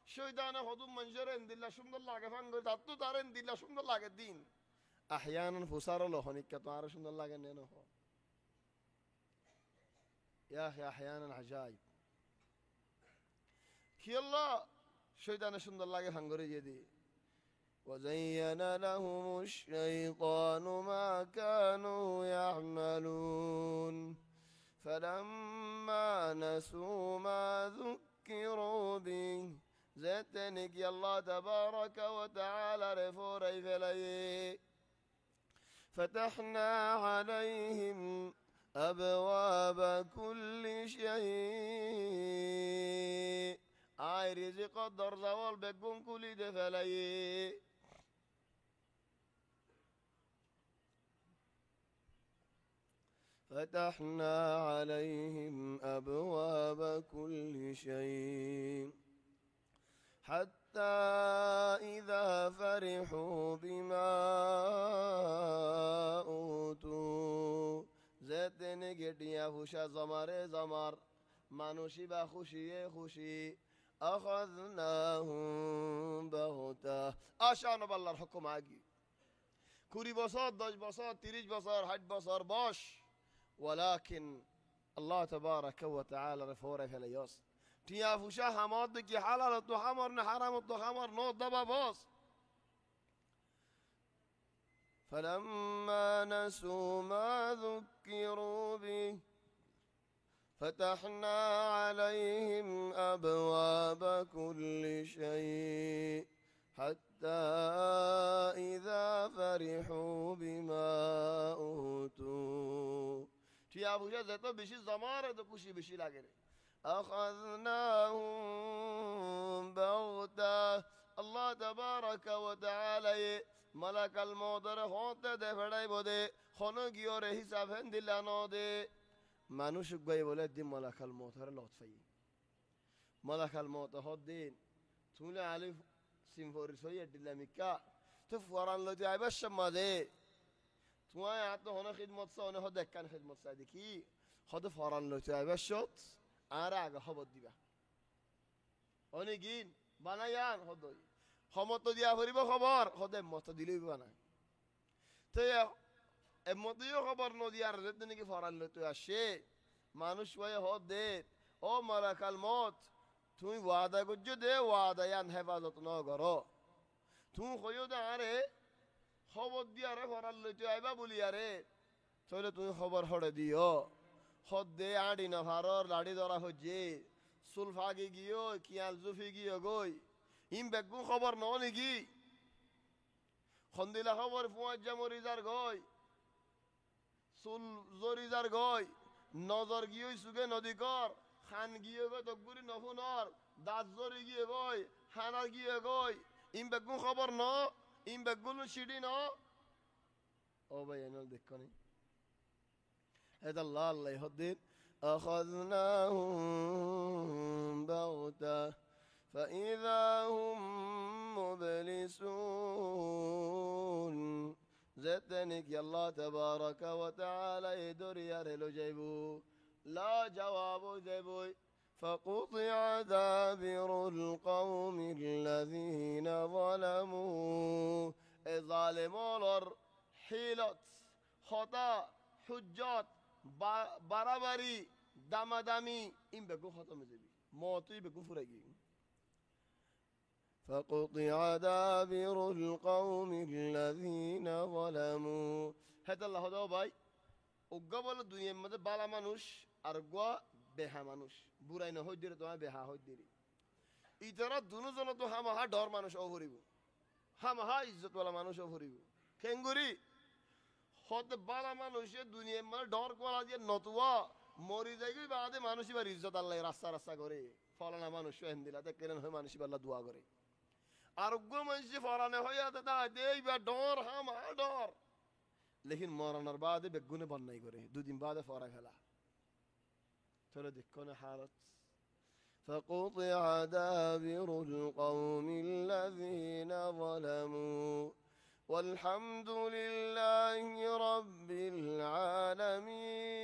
شو دانا هدوم منجر عند الله شمد الله كفان قلت عطو دار عند الله شمد الله قدين أحيانا فسار الله هنيك كتوار شمد الله قنينه هو يا أخي أحيانا عجائب كي الله شو دانا شمد الله كفان قري جدي وزين لهم الشيطان ما كانوا يعملون فلما نسوا ما ذكروا به زتنك يا الله تبارك وتعالى رفوري فلي فتحنا عليهم أبواب كل شيء آي رزق الدر زوال بكم كل دفلي فتحنا عليهم أبواب كل شيء حتى إذا فرحوا بما أوتوا زدني قديا فشا زمار زمار مانوشي بخوشي خوشي أخذناهم بغتة أشان بالله الحكم عاقي كوري بصار 10 بصار 30 بصار 8 بصار باش ولكن الله تبارك وتعالى رفوره فليوس تيا فوشا حماد كي حلال تو حمر حرام تو حمر نو دبا بوس فلما نسوا ما ذكروا به فتحنا عليهم أبواب كل شيء حتى إذا فرحوا بما أوتوا تيا فوشا زيتو بشي زمارة تو كوشي بشي لاغيري أخذناهم بغتة الله تبارك وتعالى ملك الموت هونته دے فڑائی بودے خونو گیو رے حساب ہندلانو دے মানুষ গই বলে দি মালাকাল মউত হরে লতফাই মালাকাল মউত হদ্দিন তুলে আলিফ সিমফরি সই এডিলামিকা তো ফরান লতি আইবা সমাদে তুই আত হন খিদমত সনে হদ একখান খিদমত সাই দেখি হদ ফরান লতি আইবা শত আর আগে খবর দিবা অনেকদিন বানায়ান হদই সমত দিয়া ভরিব খবর হদে মত দিলেই বানায় তো এমতিও খবর নদিয়ার যেতে নাকি ফরান লতি আসে মানুষ হয়ে হদে ও মালাকাল মত তুই ওয়াদা করছো দে ওয়াদায়ান হেফাজত ন করো তুই কইও দে আরে খবর দিয়ারে ফরান লতি আইবা বলি আরে তাহলে তুমি খবর হড়ে দিও হদে আড়ি না ভারর লাড়ি ধরা হচ্ছে সুলফাগি গিয়ে কিয়াল জুফি গিয়ে গই ইম বেগুন খবর ন নাকি খন্দিলা খবর ফুয়াজ্জা মরিজার গই সুল জরিজার গই নজর গিয়ে সুগে নদী কর খান গিয়ে গই তকবুরি নফুনর দাঁত জরি গিয়ে গই হানার গিয়ে গই ইম বেগুন খবর ন ইম বেগুন সিডি ন ও ভাই এনল দেখো নি هذا الله الله يهدد أخذناهم بغتة فإذا هم مبلسون زتنك يا الله تبارك وتعالى يدور يرهلو جيبو لا جواب جيبو فقطع دابر القوم الذين ظلموا الظالمون حيلت خطأ حجات বাড়াবাড়ি দামাদামি ইম বেগু খতম হয়ে যাবি মতই বেগু ফুরাই গিয়ে فقطع دابر القوم الذين ظلموا هذا الله هذا ভাই ওগা বলে দুনিয়ার মধ্যে বালা মানুষ আর গোয়া বেহা মানুষ বুড়াই না হই দিরে তোমার বেহা হই দিরে ইতারা দুজন তো হামাহা ডর মানুষ অভরিব হামাহা ইজ্জতওয়ালা মানুষ অভরিব কেঙ্গুরি হতে বালা মানুষে দুনিয়ার মানে ডর করা দিয়ে নতুয়া মরি যাই বাদে মানুষ এবার ইজ্জত আল্লাহ রাস্তা রাস্তা করে ফলানা মানুষ হিন্দিলাতে কেন হয় মানুষ আল্লাহ দোয়া করে আরোগ্য মানুষ ফলানে হয়ে এইবার ডর হামা ডর লেকিন মরানোর বাদে বেগুনে বন্যাই করে দুদিন বাদে ফরা ফেলা চলো দেখো না হালত فقطع دابر القوم الذين ظلموا والحمد لله رب العالمين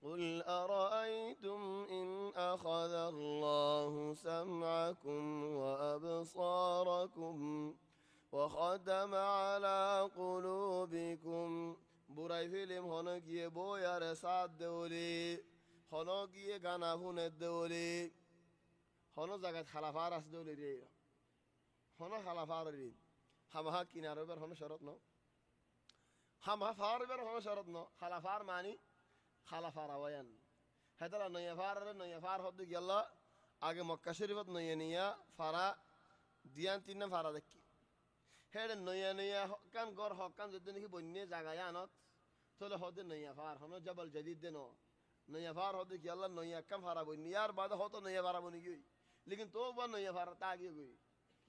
قل أرأيتم إن أخذ الله سمعكم وأبصاركم وختم على قلوبكم বুড়াই ফিল্ম হন গিয়ে বইয়ারে সাথ দেওলি হন গিয়ে গানা শুনে দেওলি হন জায়গায় খালাফার আছে দেওলি রে হন খালাফার রে হামাহা কিনার এবার হন শরৎ ন হামাহা ফার এবার হন শরৎ ন খালাফার মানি খালাফার আওয়ায়ান হেতালা নয়া ফার হদ্দু গেল্লা আগে মক্কা শরীফত নয়া নিয়া ফারা দিয়ান তিন ফারা দেখি হেডে নয়া হকান গড় হকান যদি নাকি বন্যে জাগায় আনত তাহলে হদে নয়া ফার হন জবল জদিদ দে নয়া ফার হদে কি আল্লাহ নয়া কাম ফারা বন্যে আর বাদে হতো নয়া ফারা বনি গই लेकिन तो बा नया फारा तागे गई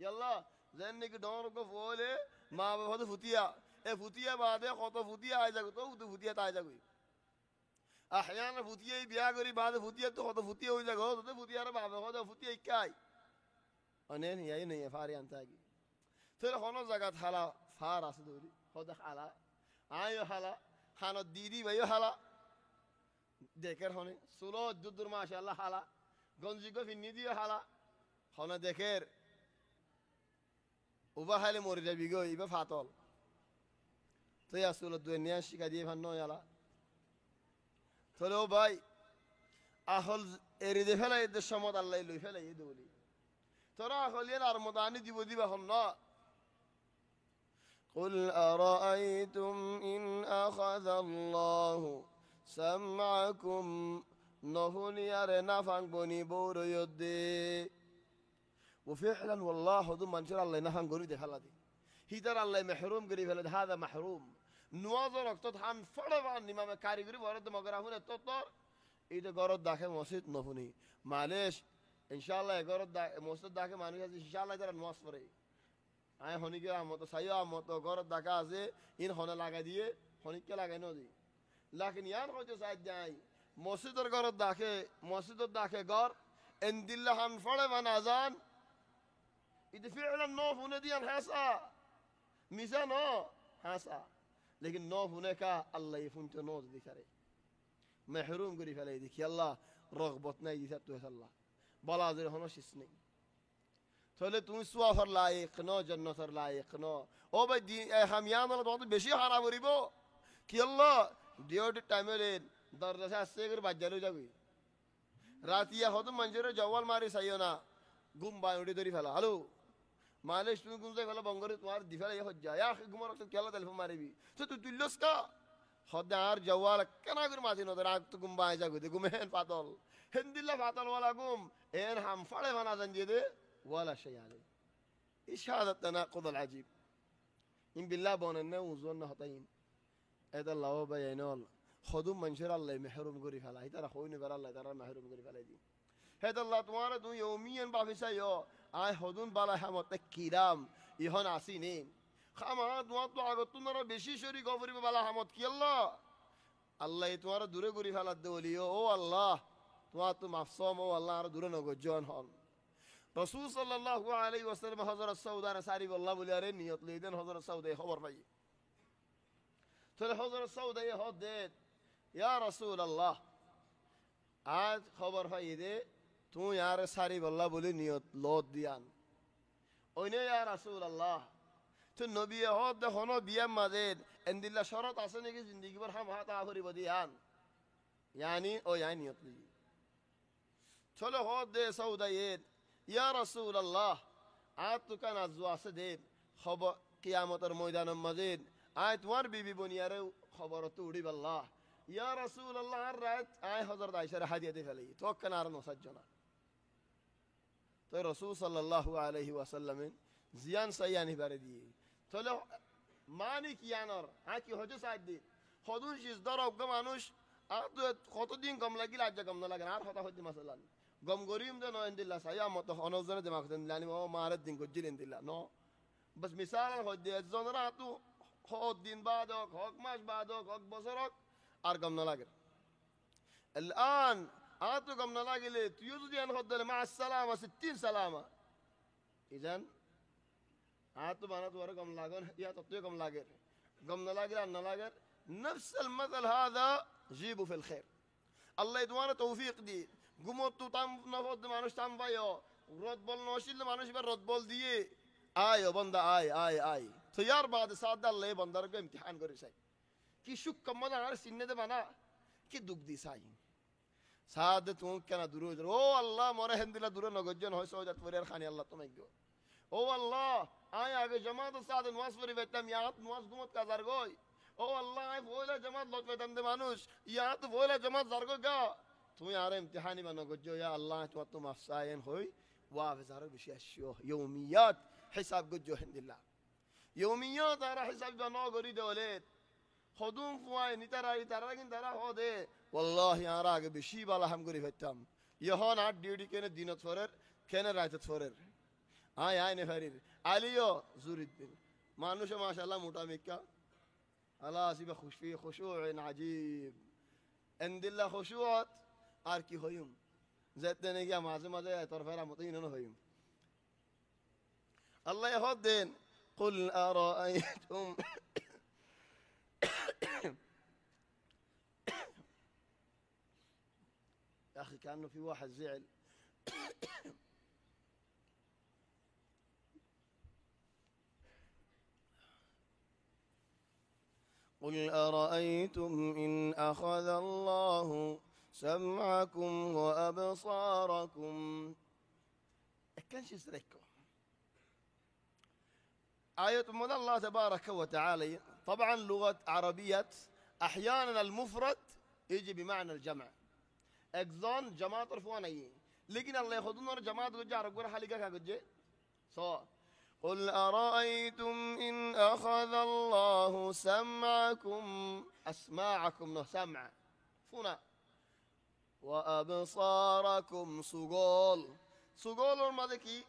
कि अल्लाह जैन ने कि डोर को बोले माँ बाप तो फुतिया ए फुतिया बादे कत फुतिया आ जागो तो फुतिया ता आ जागो अहयाना फुतिया बिया करी बाद फुतिया तो कत फुतिया हो जागो तो फुतिया रे बाबे कत फुतिया इकाई अने यही नया फारी अंतागी फिर होनो जगह थाला फार आसे दोरी होदा हाला आयो हाला खाना दीदी भाइयो हाला देकर होने सुलो दुदुर माशाअल्लाह हाला गंजी को फिन्नी दियो हाला होना देखेर উবা খাইলে মরে যাবি গো ইবা ফাতল তুই আসল দুনিয়া শিখা দিয়ে ভান নয়ালা তাহলে ও ভাই আহল এরি দে ফেলাই এদের সমত আল্লাহ লই ফেলাই এ বলি তোরা আহলিয়ান আর মদানি দিব দিবা হন না قل أرأيتم إن أخذ الله سمعكم نهني أرنا فانبني بور يدي وفعلا والله ضم منشر الله نهان قري ده هلادي هيدر الله محروم قري فلد هذا محروم نوازر اقتد هم فرضان نمام كاريگري وارد مغرافون التطر إذا قرد داخل مسجد نهني معلش إن شاء الله قرد مسجد داخل مانوش إن شاء الله ترى نواز فري আয় হনিকে আমতো সাইয়া আমতো ঘর দেখা আছে ইন হনে লাগা দিয়ে হনিকে লাগাই নদী লাকিন ইয়ান হইতে সাইড যাই মসজিদের ঘর দাখে ঘর এন্দিল্লা হান ফড়ে বানাজান ইদ ফি'লা নফ হুনে দিয়ান হাসা মিজান হাসা লেকিন নফ হুনে কা আল্লাহ ইফুনতে নজ দিছারে মাহরুম করি ফেলাই দেখি আল্লাহ রগবত নাই দিছা তো আল্লাহ বলাজের হনো শেষ নেই তাহলে তুমি সুয়াফার লায়েক ন জান্নাতের লায়েক ন ও ভাই হামিয়ান আল্লাহ তোমাদের বেশি হারা করিব কি আল্লাহ ডিওটি টাইমে দরজা আসছে করে বাজারে যাবি রাতিয়া হতো মঞ্জুরে জওয়াল মারি চাইও না ঘুম বাই উঠে ধরি ফেলা হ্যালো মালিশ তুমি ঘুম যাই ফেলা বঙ্গরে তোমার দি ফেলা হজ্জা ঘুমার খেলা টেলিফোন মারিবি তো তুই তুললস কা হদে আর জওয়াল কেনা করে মাঝি নদর আগ তো ঘুম বাই যাগো ঘুমে হেন পাতল হেন দিল্লা পাতল ওয়ালা ঘুম এন হাম ফাড়ে বানা জান দিয়ে দে ولا شيء عليه ايش هذا التناقض العجيب ان بالله بوننا وزنا هطين هذا الله بينول خدوم منشر الله محروم غري فلا ترى خويني بر الله ترى محروم غري فلا دي هذا الله تمہارا تو يوميا بافسا يو اي خدون بالا حمت كرام يهون عسينين خما دوات আগতন রা বেশি শরী গফরি বালা হামত কি আল্লাহ আল্লাহ তোমার দূরে গরি ফেলা দেওলিও ও আল্লাহ তোমার তো মাফসম ও আল্লাহ আর দূরে নগজন হন رسول صلى الله عليه وسلم حضرت سعودة نساري والله بليارين نيوت ليدين حضرت سعودة خبر بي تقول حضرت سعودة يهدد يا رسول الله آج خبر بي تو يار ساري والله بلي نيوت لوت ديان ওইনে ইয়া রাসূলুল্লাহ তো নবী হদ হনো বিয়া মাদের এন্দিল্লা শরত আছে নাকি জিন্দেগি ভর হাম হাতা করিব দিয়ান ইয়ানি ও ইয়ানি নিয়তলি চলো হদ দে সৌদায়েত ইয়া রাসূলুল্লাহ আত তো কান আজওয়াসে দে খবর কিয়ামতের ময়দানের মাঝে আয় তোমার বিবি বনিয়ারে খবর তো উড়ি আল্লাহ ইয়া রাসূলুল্লাহ আর রাত আয় হযরত আয়েশার হাদিয়া দে ফেলি তো কান আর নসাজ্জনা তো রাসূল সাল্লাল্লাহু আলাইহি ওয়াসাল্লাম জিয়ান সাইয়ানি বারে দিয়ে তাহলে মানি কিয়ানর কি হজে সাইদ দি হদুন সিজদার অজ্ঞ মানুষ আর কতদিন কম লাগিল আজ কম না লাগে আর কথা হইতে মাসালান গম গরিম দে নো ইন্দিল্লাহ সাইয়া মত হনজনে দে মাখতেন লানি ও মারাত দিন গজিল ইন্দিল্লাহ নো বস মিসাল হইতে জনরা তু হদ দিন বাদ হক মাস বাদ হক বছর আর কম না লাগে الان آتو قم نلاقي تيوزو دي أنا خدل مع السلامة 60 سلامة إذن آتو بانا توارا قم لاغون يا تطيو قم لاغر قم نلاقي لأن نلاقر نفس المثل هذا جيبه في الخير الله يدوانا توفيق دي قمت تو تام نفض مانوش تام بايو رد بول نوشيل مانوش بر رد بول دي آيو بندا آي تيار بعد سادة الله بندر کو امتحان کری ساي كي شك كمانا عار سنة ده بانا كي دوك دي ساي সাদে তুমি কেন দূরে হয়ে ও আল্লাহ মরে হেন্দিলা দূরে নগজন হয় সৌজাত পরিয়ার খানি আল্লাহ তুমি গো ও আল্লাহ আয় আগে জামাত সাদে নওয়াজ পড়ি বেতাম ইয়াত নওয়াজ গুমত কাজার গই ও আল্লাহ আয় বইলা জামাত লত বেতাম দে মানুষ ইয়াত বইলা জামাত জারগো গা তুমি আর ইমতিহানি বানো গজ্জো ইয়া আল্লাহ তো তুমি আফসায়েন হই ওয়াফ জারো বেশি আসিও ইয়ৌমিয়াত হিসাব গজ্জো হেন্দিলা ইয়ৌমিয়াত আর হিসাব বানো গরি দৌলত خدوم فواي نتراي تراكين ترا هودي والله يا راغ بشي بالا هم غري فتام يهون عاد ديودي كن دينت فرر كن رايت فرر আয় নেফারির আলিও জুরিদ্দিন মানুষ মাশাআল্লাহ মোটা মিক্কা আলা আসিবা খুশফি খুশুউন আজীব এন্দিল্লাহ খুশুউত আর কি হইম যেতে নাকি মাঝে মাঝে তরফেরা মতই নন হইম আল্লাহ ইহদেন কুল আরাআইতুম يا أخي كأنه في واحد زعل قل أرأيتم إن أخذ الله سمعكم وأبصاركم. كان شيء سريكو آية من الله تبارك وتعالى. طبعا لغة عربية أحيانا المفرد يجي بمعنى الجمع. اكزون جماعة رفوانية، لكن الله ياخذون جماعة رجع رجوع حلقة كجي سواء. قل أرأيتم إن أخذ الله سمعكم، أسماعكم نه سمع فنا، وأبصاركم سقول. سقول المذكي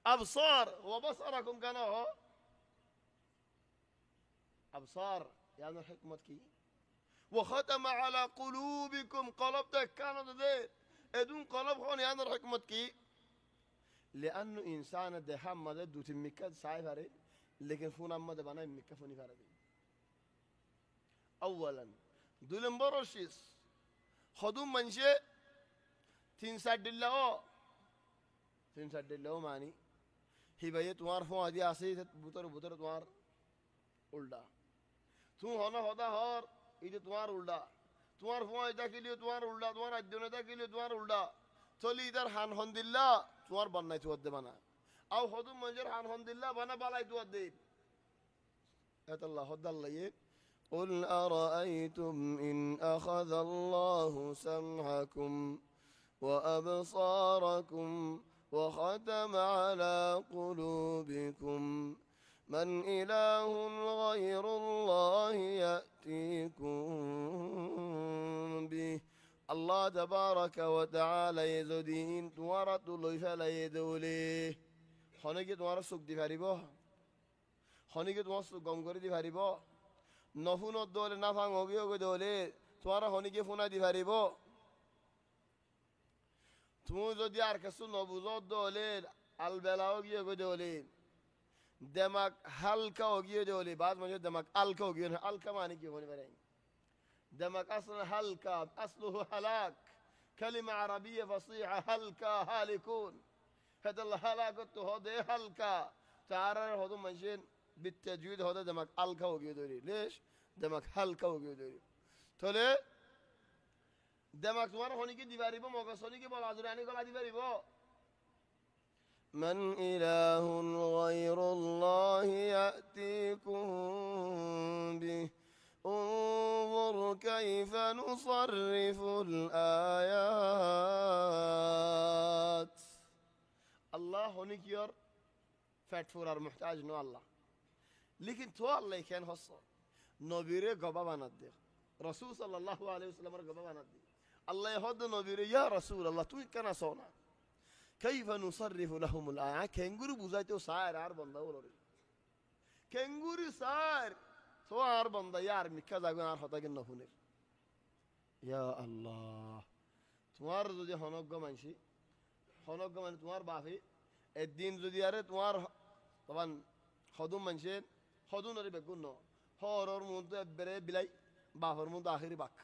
أبصار، وبصركم كانوا أبصار يعني الحكمة كي. وختم على قلوبكم، قلبتك كانوا ده ادون قلب خون يعني الحكمة كي. لأنه إنسان ده هم ده دوت مكة ساي فرد، لكن فون أما ده بنا مكة فوني فرد. أولاً دولن بروشيس خدوم منشة تنسد الله ماني هباية توار فون هذه أسيت بطر توار उल्टा तू होना होता हर इधर तुम्हार उल्टा तुम्हार फुआइदा के लिए तुम्हार उल्टा तुम्हार अध्ययनता के लिए तुम्हार उल्टा चली इधर हान हंदिल्ला तुम्हार बनना है तुअद्दे बना आओ खुद मंजर हान हंदिल्ला बना बाला तुअद्दे अल्लाह हद्दल्ला ये قل أرأيتم إن أخذ الله سمعكم وأبصاركم وختم على قلوبكم من إله غير الله يأتيكم به. الله تبارك وتعالى يزدين توارت الله فلا يدولي خانه توارت سوق دي فاريبو خانه توارت سوق گمگوری دي فاريبو نفون الدول نفان اوگيو دولي توارا خانه فونا دي فاريبو تو زو ديار كسو نبوزو دولي البلاو گيو دولي دماغ हल्का हो गया जो ले बाद में जो دماغ हल्का हो गया हल्का माने क्यों होने वाले دماغ أصلا हल्का أصله هلاك كلمة عربية فصيحة هلكا هالكون هذا الهلاك هذا هلكا تعرف هذا منشين بالتجويد هذا دماغ هلكا हो गया دوري ليش دماغ हल्का हो गया دوري تولي دماغ तुम्हारा होने की दीवारी पर मौका सोने की बालाजुरानी को लादी दीवारी पर من إله غير الله يأتيكم به انظر كيف نصرف الآيات. الله هناك يور فاتفور محتاج نو الله لكن تو الله كان خصه نبيره قبا بندق رسول صلى الله عليه وسلم قبا بندق الله يهد نبيره يا رسول الله تو كنا صونا كيف نصرف لهم الآيات. كنغوري بوزايتو ساير عار بندا ولوري كنغوري ساير تو عار بندا يار مكذا غن عار هتا گن هونر يا الله تمار যদি হনজ্ঞ মানসি হনজ্ঞ মানে তোমার বাপে একদিন যদি আরে তোমার তখন খদুম মানসে খদুনরে বেগুন হরর মধ্যে বেরে বিলাই বাপর মধ্যে আখেরি বাক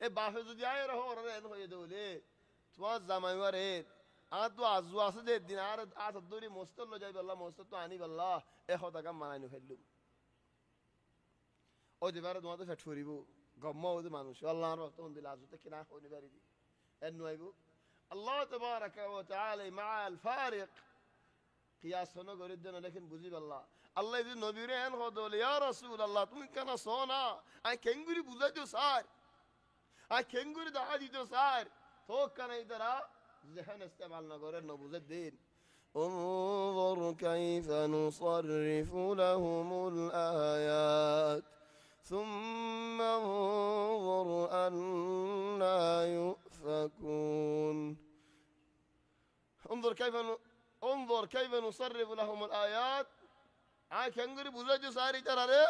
এ বাপে যদি আয় হরর এন হয়ে দলে তোমার জামাইওয়ারে আতো আজু আছে যে দিন আর আতদুরি মুস্তাল্লো যাই আল্লাহ মুস্তাত আনি আল্লাহ এ হতা কাম মানাইনো ফেললু ও দিবারে তোমাদের ফেট ফুরিবো গম্মা ওদের মানুষ আল্লাহর রহমত দিল আজুতে কিনা হইনি পারি দি এনু আইবো আল্লাহ তাবারাকা ওয়া তাআলা মা আল ফারিক কিয়াস হনো গরিদন লেকিন বুঝি আল্লাহ আল্লাহ যদি নবীরে এন হদল ইয়া রাসূল আল্লাহ তুমি কেন সোনা আই কেঙ্গুরি বুঝাইতো স্যার আই কেঙ্গুরি দা দিতো স্যার তো কেন ইদারা ذهن استعمال نقول نبوذ الدين انظر كيف نصرف لهم الآيات ثم انظر أنا يؤفكون. انظر كيف نصرف لهم الآيات كنغري بوزاجو ساري ترى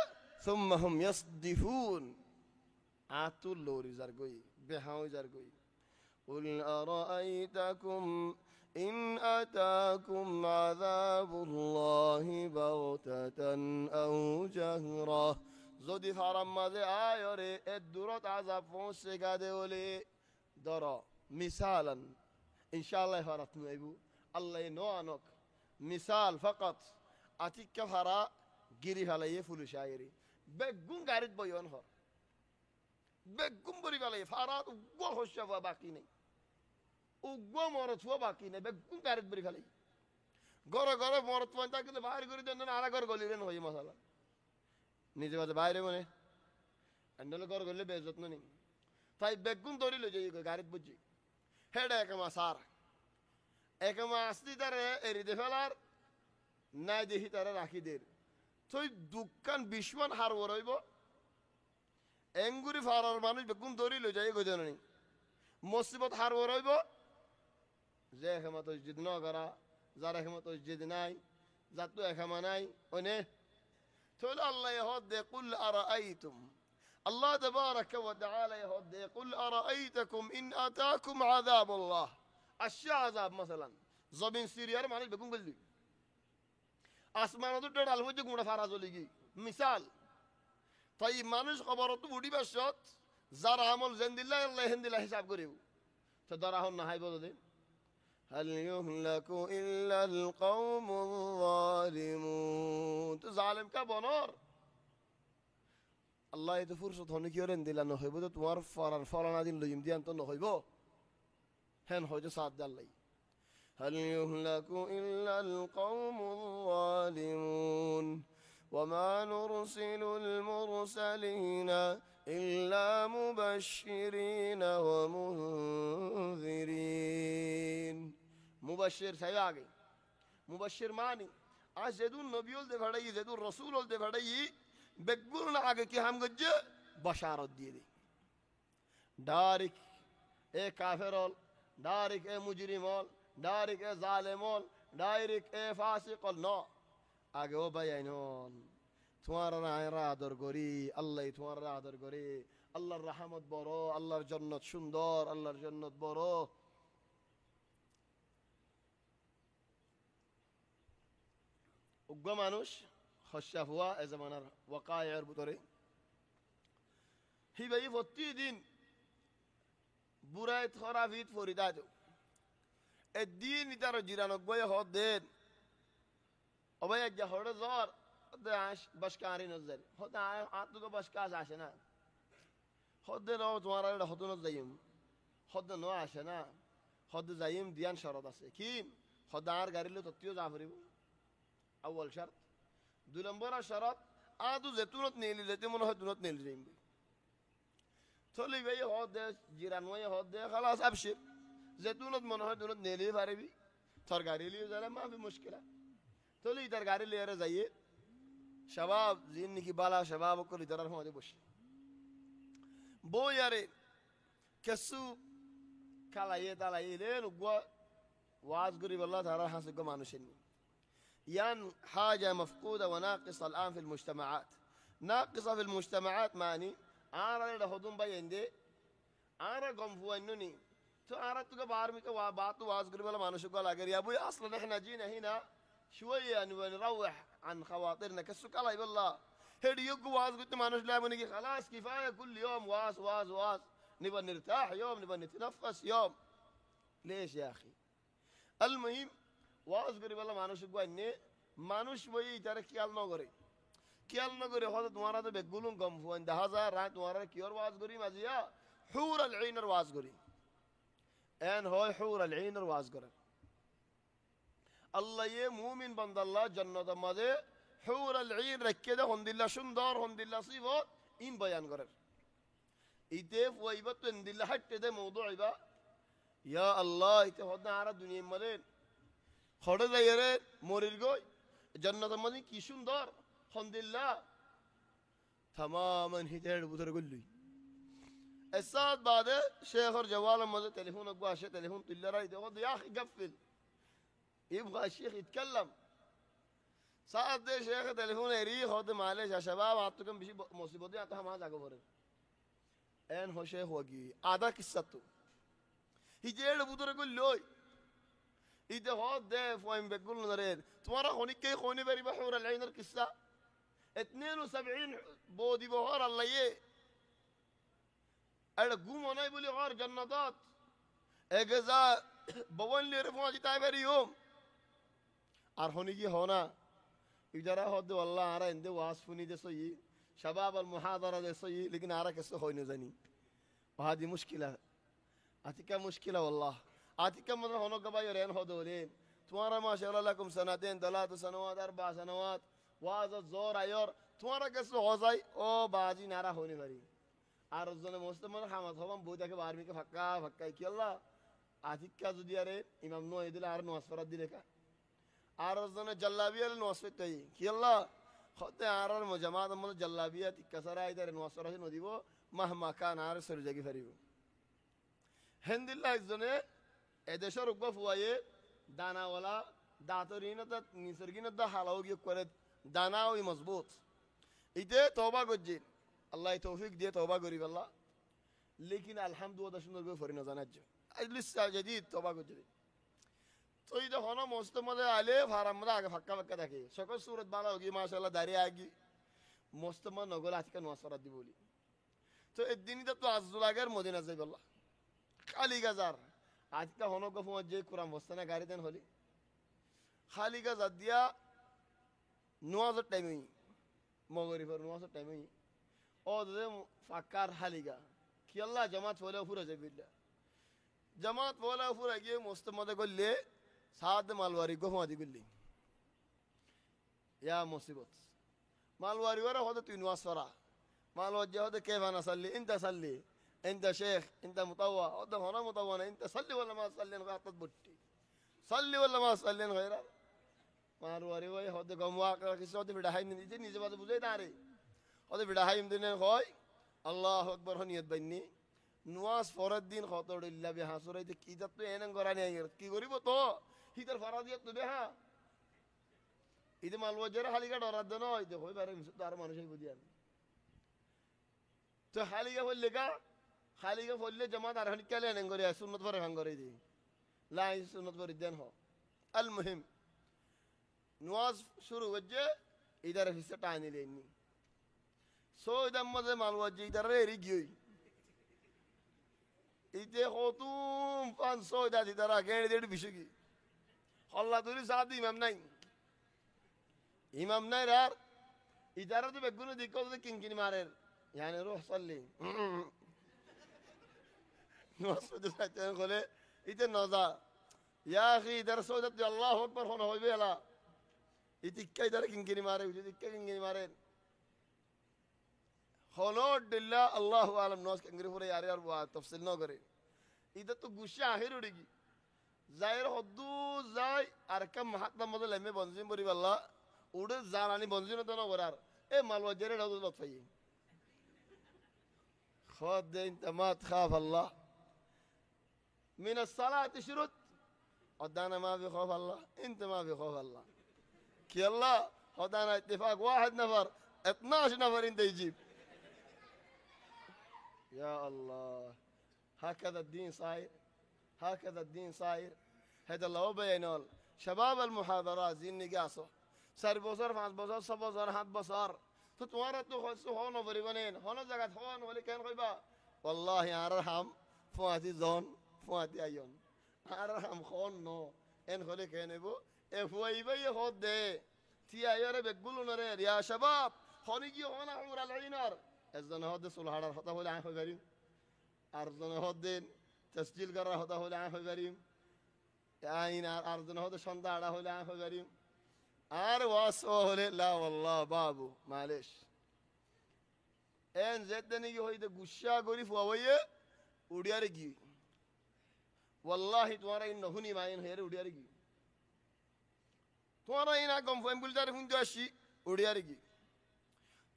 ثم هم يصدفون عاتو اللوري زرقوي بهاوي زرقوي. قل أرأيتكم إن أتاكم عذاب الله بغتة أو جهرة زودي فرمزي آيوري الدورات عذاب فونسي قادولي درا مثالا إن شاء الله فرطنو أيبو الله ينوانك مثال فقط أتيك فرا جري علي فلو شايري বেগুন গাড়িত বইন হর বেগুন বরি গেলে ফারাত উগ্র শস্য হওয়া বাকি নেই উগ্র মরত হওয়া বাকি নেই বেগুন গাড়িত বরি ফেলে ঘরে ঘরে মরত পয়েন্ট কিন্তু বাইরে করে দেন আর ঘর গলিলেন হই মশালা নিজে বাজে বাইরে মনে এন্ডলে ঘর গলে বেযত্ন নেই তাই বেগুন ধরিল যে গাড়িত বুঝছি হেডে একমা সার একমা আসতি তারে এরিদে ফেলার নাই দেখি তারা রাখি দের তুই দোকান বিশমান হার রইব এঙ্গুরি ফারার মানুষ বেগুন ধরিল যাই গজনি মুসিবত হার রইব যে এখামা তো জিদ ন করা যার এখামা তো জিদ নাই যার তো এখামা নাই ওনে تقول الله يهد قل أرأيتم الله تبارك وتعالى يهد قل أرأيتكم إن أتاكم عذاب الله أشياء عذاب مثلا زبين سيريار معنى بيكون قل لي আসমানে তো টেডাল হইছে গুড়া ফারাজ লাগি মিসাল তাই মানুষ খবর তো উড়ি বাসত যার আমল জেন্দিল্লাহ আল্লাহ হিন্দিল্লাহ হিসাব করিব তো দরা হন না হাই বলদে هل يهلك إلا القوم الظالمون তো জালেম কা বনর আল্লাহ এত ফুরসত হনে কি ওরেন দিলা ন হইব তো তোমার ফরানা দিন লইম দিয়ান তো ন হইব হেন হয়তো সাথ দাল্লাই هل يهلك إلا القوم الظالمون وما نرسل المرسلين إلا مبشرين ومنذرين مبشر سياغي مبشر ماني आज जेदुन नबियोल दे भड़ाई जेदुन रसूलोल दे भड़ाई बेगुल आगे कि हम गज बशारत दिए दे डारिक ए काफिरल डारिक ए मुजरिमल ডাইরেক্ট এ জালেমল ডাইরেক্ট এ ফাসিকল ন আগে ও বাইনন তোমার আয়রা আদর করি আল্লাহ তোমার আদর করে আল্লাহর রহমত বড় আল্লাহর জান্নাত সুন্দর আল্লাহর জান্নাত বড় উগ্র মানুষ হস্যা হুয়া এ জামানার ওয়াকায়ের ভিতরে হি ভাই প্রতিদিন বুরাই থরাফিত ফরিদাদ الدين ترى جيرانك بوي هودين أبوي جهور زار هذا عاش بشكاري نزل هذا عاتلو بشكاز عشنا هذا نو تمارا له هذا نزايم هذا نو عشنا هذا زايم ديان شرط আছে كيم هذا عار غاريلو تطيو زافريبو أول شرط دو نمبر شرط آدو زيتونت نيلي زيتي منو هدونت نيلي زيم تولي بي هذا جيران وي هذا خلاص أبشر زيتونت منو هدونت نيلي فاربي ترغاري لي زلا ما في مشكلة تولي ترغاري لي أرى زيه شباب زين کی بالا شباب کو لیدر ہوں دے بوش بو یارے کسو کلا یہ تالا یہ لے نگوا واز غري والله تعالى حاسق مانوشين يان حاجة مفقودة وناقصة الآن في المجتمعات ناقصة في المجتمعات ماني أنا لهدوم بيندي أنا قم فوينوني تو أنا تلقى بارمي كوابات واز غري والله مانوشين قال أجر يا أبوي أصلا إحنا جينا هنا شوية نروح عن خواطرنا كسوك الله والله هدي يقوا واز قلت ما نش لا بنيجي خلاص كفاية كل يوم واز واز واز نبغى نرتاح يوم نبغى نتنفس يوم ليش يا أخي المهم واز قريب والله ما نش قوي إني ما نش ويا ترى كيال نقولي هذا تمارا ده بيقولون قم فوين ده هذا رات تمارا كيور واز قري مزيا حور العين واز قري إن هو حور العين واز قري الله يه مؤمن بند الله جنة ماذا حور العين ركده هندلا شندار هندلا صفات إن بيان قرر إتف ويبت هندلا حتى ده موضوع إبا يا الله إتفادنا على الدنيا مدين خرج ده يره موريلجوي جنة ماذا كي شندار هندلا تماما هتير بطر كله الساعة بعد شيخ الجوال ماذا تليفون أقوى شيء تليفون تلا راي ده يا أخي قفل يبغى الشيخ يتكلم ساعات ده شيخ تليفون يريح هذا معلش يا شباب عطوكم بشي مصيبة دي عطوها ما زاقوا فرد ان هو شيخ وقي عادا قصته يجيل بودر يقول لوي إذا هذا فاهم بيقول نريد تمارا خوني كي خوني بري بحور العين القصة 72 بودي بحور الله يه أنا قوم أنا يقولي غار جنات إجازة بوان لي رفوع جتاي بري يوم আর হনি কি হনা ইদারা হদ আল্লাহ আর এন্ডে ওয়াসফুনি দে সই شباب المحاضرة دي صي لقنا عرك السخوي نزني وهذه مشكلة أتيك مشكلة والله أتيك مرة هنا قبا يرين هدولين تمارا ما شاء الله لكم سنتين 3 سنوات 4 سنوات واز الزور أيور تمارا كسر غزاي أو بازي نارا هوني بري أرزنا مستمر حمد هم بودا کے بارمی کے فکا کی اللہ آتیک کا زدیارے امام نو ایدل آر نو اسفرد دیلکا أرزنا جلابية لنواسفت تي کی اللہ خود آرار مجمعات مل جلابية تكسر آيدر نواسفرد ندیو مهما كان آر سرجاگی فریو هند الله إزدونه إدشار ركبة فوايه دانا ولا داتورينا تا نسرگينا دا حلاوگي كورد دانا وي مضبوط إده توبة گجين الله توفيق دي توبة قريب الله لكن الحمد لله شنو نقول فرينا زناجة لسه جديد توبة قريب تو إذا هنا مستمر عليه فارم مدا فكّا فكّا دكي شكل سورة بالا होगी ما شاء الله داري आगी مستمر نقول आती का नवासर दी बोली तो इतनी तब तो आज़ुलागर मोदी नज़र بالله खाली गज़ार आती का होनो को फुमा जे कुरान वस्तना गाड़ी देन होली खाली गज़ार दिया नवाज़ टाइम ही मगरी पर नवाज़ टाइम ही और दे फक्कार हालिगा कि अल्लाह जमात वाले ऊपर अजय बिल्ला जमात वाले ऊपर अगे मुस्तमद को ले साथ मालवारी को हमारी गुल्ली या मुसीबत मालवारी वाला होता तीन वासरा मालवारी होता كيف أنا صلي أنت صلي أنت شيخ أنت مطوع هذا هنا مطوع أنت صلي ولا ما صلي غاطت بوتي صلي ولا ما صلي غيره मालवारी वाले होता कम वाक़ किसी होते बिड़ा है नहीं जितनी ज़बात बुझे तारे هذا بداهيم دينه خوي الله أكبر هنيت بيني نواس فرد دين خاطر الله بها سورة كيدت تو إنن قراني أير كي غريب تو هيتر فرادية تو بها إذا ما الوجرة حالي كده ردنا إذا خوي بره دار ما نشيء بديان تو حالي كده فل لقى حالي كده فل جماعة أرهن كله إنن قريه سنة فرق عن قريه دي لا سنة فرق دين هو المهم نواس شروع وجه إذا رفيسة تاني ليني سو إذا ماذا مالواجي إذا ريجيوي إذا خطوم فان سو إذا راكين إذا بيشكي الله توري سادي إمام ناي رار إذا رأيت بقولنا ديكو ده كينكيني مارر يعني روح صلي نوصل جساتين خله إذا نوزا يا أخي إذا رسولت الله أكبر هون هو بيلا إذا كي كينكيني مارر إذا كينكيني مارر خلود دلّا الله عالم ناس كأنغري فوري يار تفصيل ناقري إذا تو غشة آخر وديكي زاير حدو زاي أركم محطة مدل لمي بنزين بري بالله وده زاراني بنزين ده ناقرار إيه مالوا جري ده دوت فيه خد أنت ما تخاف الله من الصلاة شرط ودانا ما في خوف الله أنت ما في خوف الله كي الله خدانا اتفاق 1 نفر 12 نفر أنت يجيب يا الله هكذا الدين صاير هكذا الدين صاير هذا الله بينول شباب المحاضرات زين نقاصه سر بصر فاز بصر صب بصر حد بصر تتوارد تخص هون وفريقين هون زكاة هون ولي كان غيبا والله يا رحم فواتي زون فواتي أيون أرحم خون نو إن خلي كان يبو إفوي بي خد ده تيا يا بيقولوا نرى يا شباب خونيجي هون عمر العينار إذن هذا سلحان هذا هو العام فريم أرزنا هذا تسجيل قرر هذا هو العام فريم يعني أرزنا هذا شندار هو العام فريم أرواس لا والله بابو معلش إن زدني يهوي ده غشة غوري فوائيه وديارجي والله توارا إنه هني ما إن هير وديارجي توارا إن أقوم فهم بلدار هندوشي وديارجي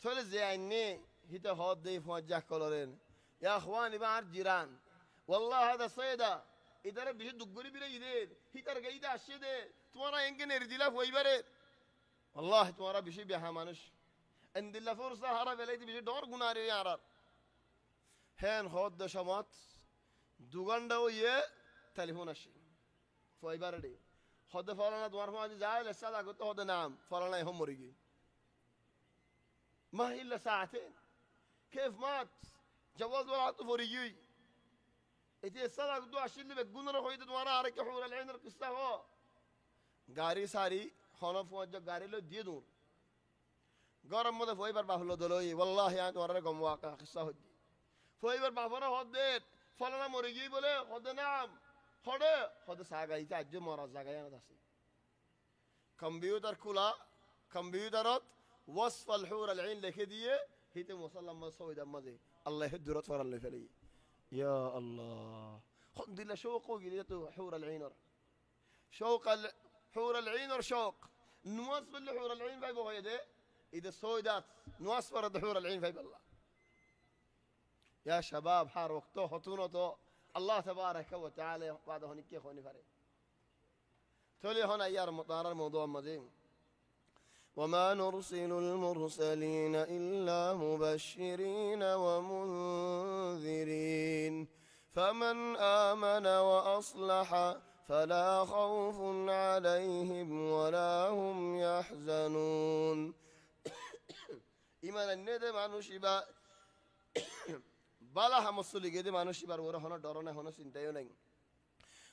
ثول زيني هيدا هاد دي فوجه كولورين يا اخواني بعد جيران والله هذا صيدا إذا ربي شد دغوري بيري يدير هيدا رجيدا أشيده تمارا ينكن يرديلا فوي بريد والله تمارا بيشي بيها مانش عند الله فرصة هرب ليتي بيشي دور غناري يارار هن هاد دشمات دوغاندا ويه تليفون أشي فوي بريد هاد فلانا دوار فاضي زاي لسه لا قلت هاد نعم فلانا يهم مريجي ما هي إلا ساعتين كيف مات جواز ولا عطف وريجي إتي الصلاة قدو عشان اللي بتقولنا روح يدد ورا عرك حور العين القصة هو قاري ساري خانف وجه قاري له دي دور গরম মধ্যে ফইবার বাহুলো দলই ওয়াল্লাহি আন ওরারে গম ওয়াকা কিসা হদ্দি ফইবার বাফরা হদ্দে ফলানা মরে গিয়ে বলে হদে নাম হড়ে হদে সাগাইতে আজ মরা জায়গায় আছে কম্পিউটার খোলা কম্পিউটারত ওয়াসফ আল হুর আল আইন লিখে দিয়ে হিতে মুসাল্লাম সৌদা মাঝে আল্লাহ দূরত ফরাল লে ফেলি ইয়া আল্লাহ হদিলা শৌক গিয়ে তো হুর আল আইন شوق حور العين شوق نوصف حور العين في بوهي ده إذا سويدات نوصف حور العين في بالله يا شباب حار وقته حطونه الله تبارك وتعالى بعد هنيك يخوني فري تولي هنا يا مطار الموضوع مدين وما نرسل المرسلين إلا مبشرين ومنذرين فمن آمن وأصلح فلا خوف عليهم ولا هم يحزنون إيمان الندى مانوشيبا بالا همسولي جدي مانوشيبا ورا هنا دارنا هنا سنتيونين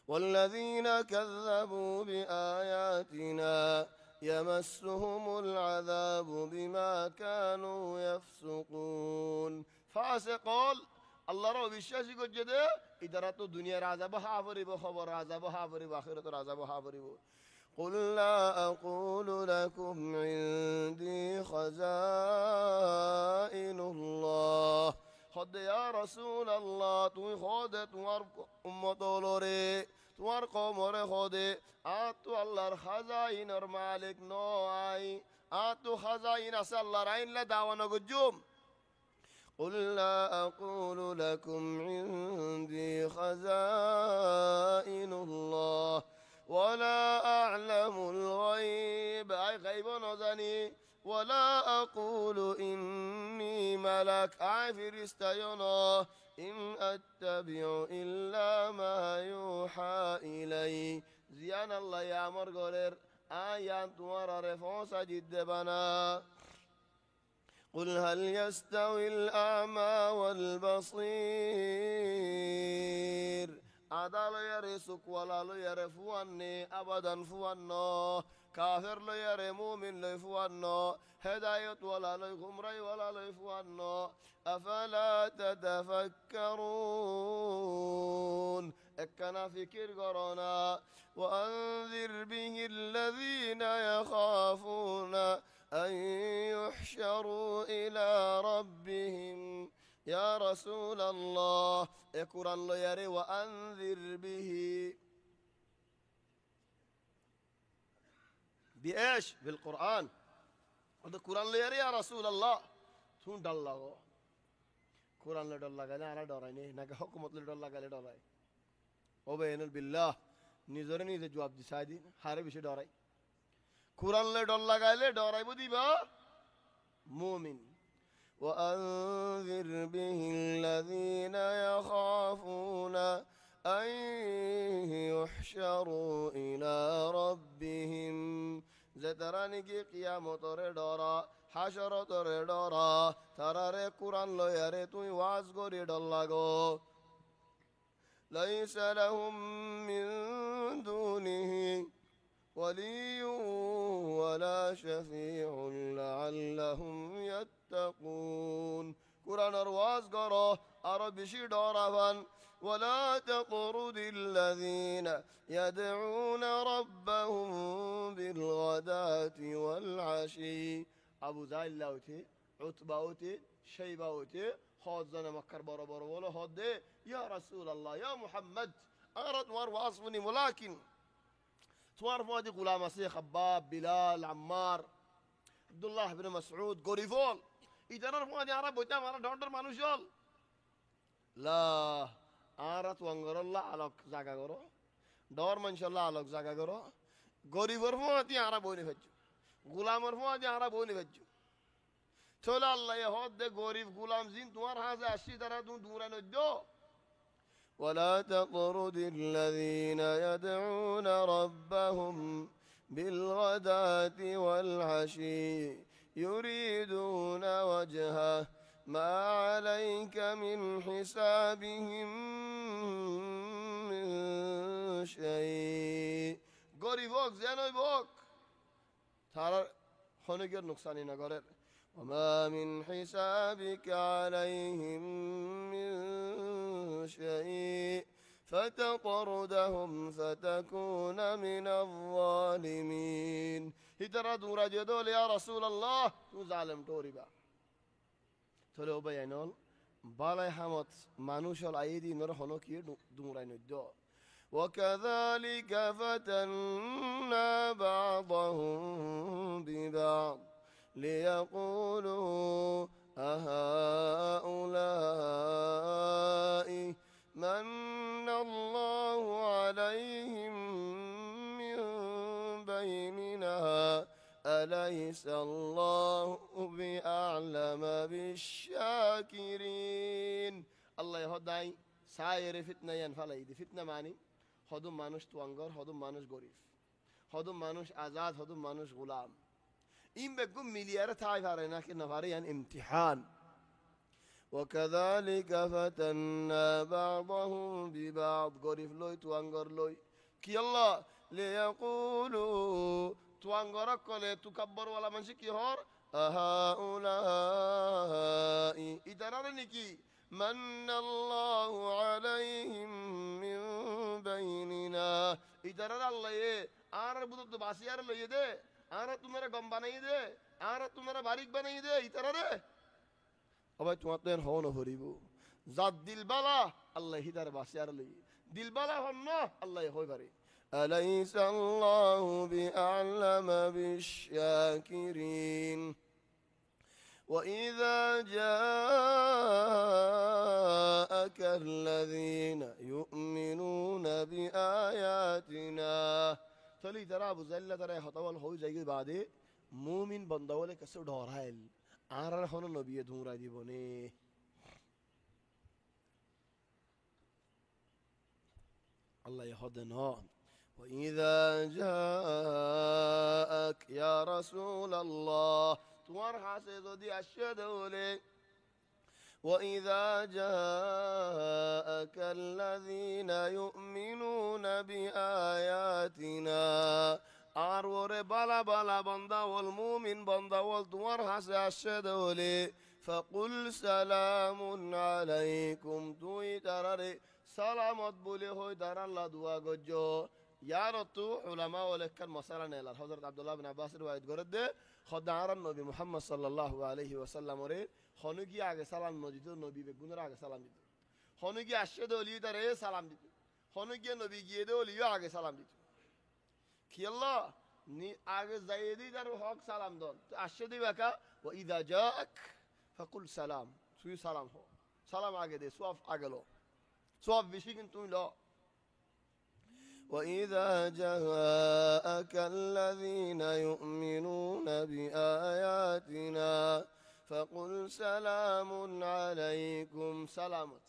والذين كذبوا بآياتنا يمسهم العذاب بما كانوا يفسقون فاسقون الله رو বিশ্বাসী করছে যে ইদারা তো দুনিয়ার আযাব হাবরিব খবর আযাব হাবরিব আখিরাতের আযাব হাবরিব قل لا أقول لكم عندي خزائن الله خد يا رسول الله তুই خد তোমার উম্মত লরে তোমার কওমরে খদে আতো আল্লাহর খাজাইনের মালিক নয় আতো খাজাইন আছে আল্লাহর আইন লা দাওয়ানো গজুম قل لا أقول لكم عندي خزائن الله ولا أعلم الغيب أي غيب نزني ولا أقول إني ملك أي فرستينا إن أتبع إلا ما يوحى إلي زيان الله يا مرغولر آيان توار رفوسا جد بنا قل هل يستوي الأعمى والبصير عدال يرسك ولا لو يرفواني أبدا فوانا كافر لو يرى مؤمن لو فوانا هداية ولا لو غمري ولا لو فوانا أفلا تتفكرون اكنا فكر قرانا وأنذر به الذين يخافون أن يحشروا إلى ربهم يا رسول الله القرآن لا يري وأنذر به بإيش بالقرآن هذا القرآن لا يري يا رسول الله تون دلّه قرآن لا دلّه قال أنا داريني نك حكومة لا دلّه قال داري وبين بالله نزرني إذا جواب دي سادي حارب إيش داري قرآن لا دلّه قال داري بدي با مؤمن وأنذر به الذين يخافون أن يحشروا إلى ربهم زتراني كي قيامة ردارا حشرة ردارا ترى قرآن لو يري توي واز غوري دلّاغو ليس لهم من دونه ولي ولا شفيع لعلهم يتقون قرآن رواز قرأ عربي دارفان ولا تطرد الذين يدعون ربهم بالغداة والعشي أبو زايل لاوتي عتبة اوتي شيبة اوتي خازن مكر برا برا ولا هدي يا رسول الله يا محمد أرد وأصفني ولكن تعرف هذه غلام مسيح خباب بلال عمار عبد الله بن مسعود غوريفول إذا نعرف هذه عرب وتام على دونر مانوشول لا عرت وانغر الله على زاغا غرو دور من شاء الله على زاغا غرو غوريفور هذه عرب وني فجو غلام هذه عرب وني فجو تولا الله يهود غوريف غلام زين توار هذا أشي درا دورا نجو ولا تطرد الذين يدعون ربهم بالغداة والعشي يريدون وجهه ما عليك من حسابهم من شيء غوري فوق زينوي فوق ترى خونجر نقصاني نقرر وما من حسابك عليهم من شيء فتطردهم فتكون من الظالمين. هترى دورا جدول يا رسول الله تو ظالم توريبا تولو بيانول بالاي حمد مانوشال ايدي نور هنو كي دورا ندو. وكذلك فتنا بعضهم ببعض ليقولوا أهؤلاء من الله عليهم من بيننا أليس الله بأعلم بالشاكرين. الله يهداي ساير فتنة ينفعل دي فتنة معني هدوم مانوش توانغر هدوم مانوش غريف هدوم مانوش آزاد هدوم مانوش غلام. این بگم میلیارد تای فارنا که نفاری یعنی امتحان. وكذلك فتنا بعضهم ببعض غريف لوي توانغر لوي كي الله ليقولوا توانغرك كله تكبر ولا منشي كي هور أهؤلاء إدرارنيكي من الله عليهم من بيننا إدرار الله آر بدو باسيار ليه ده آر تمہارا گم بنائی دے آر تمہارا باریک بنائی دے إدراره أبى تواتين هون هريبو زاد دل بالا الله يهدر باسيار لي دل بالا هنا الله يهوي بري. أليس الله بأعلم بالشاكرين. وإذا جاءك الذين يؤمنون بآياتنا تلي ترى أبو زلة ترى هتوال هوي زي بعده مؤمن بندوله كسر دارهل آرار خانو نبی دون را دیوانه. الله يهدنا. وإذا جاءك يا رسول الله توار حاسد دي الشدولي. وإذا جاءك الذين يؤمنون بآياتنا آرور بالا بالا بندا والمؤمن بندا والدوار حساشدولي فقل سلام عليكم توي تراري سلامت بولي هوي دار الله دعا گجو يا رتو علماء ولكن مسألة نيلار حضرت عبد الله بن عباس رواية قرد خدار النبي محمد صلى الله عليه وسلم وري خنوگي آگه سلام نجيتو نبي بگونر آگه سلام ديتو خنوگي اشهدولي ترى سلام ديتو خنوگي نبي گيدولي آگه سلام ديتو كي الله ني آگه زيدي در حق سلام دون اشهدي وكا وإذا جاءك فقل سلام سوي سلام هو سلام آگه دي سواف آگه لو سواف بشيكن توي لا. وإذا جاءك الذين يؤمنون بآياتنا فقل سلام عليكم سلامت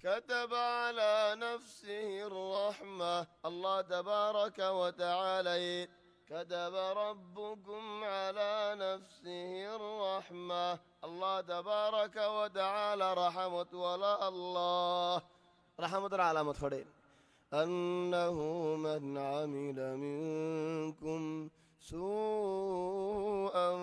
كتب على نفسه الرحمة الله تبارك وتعالى كتب ربكم على نفسه الرحمة الله تبارك وتعالى رحمة ولا الله رحمة علامة خدين أنه من عمل منكم سوءا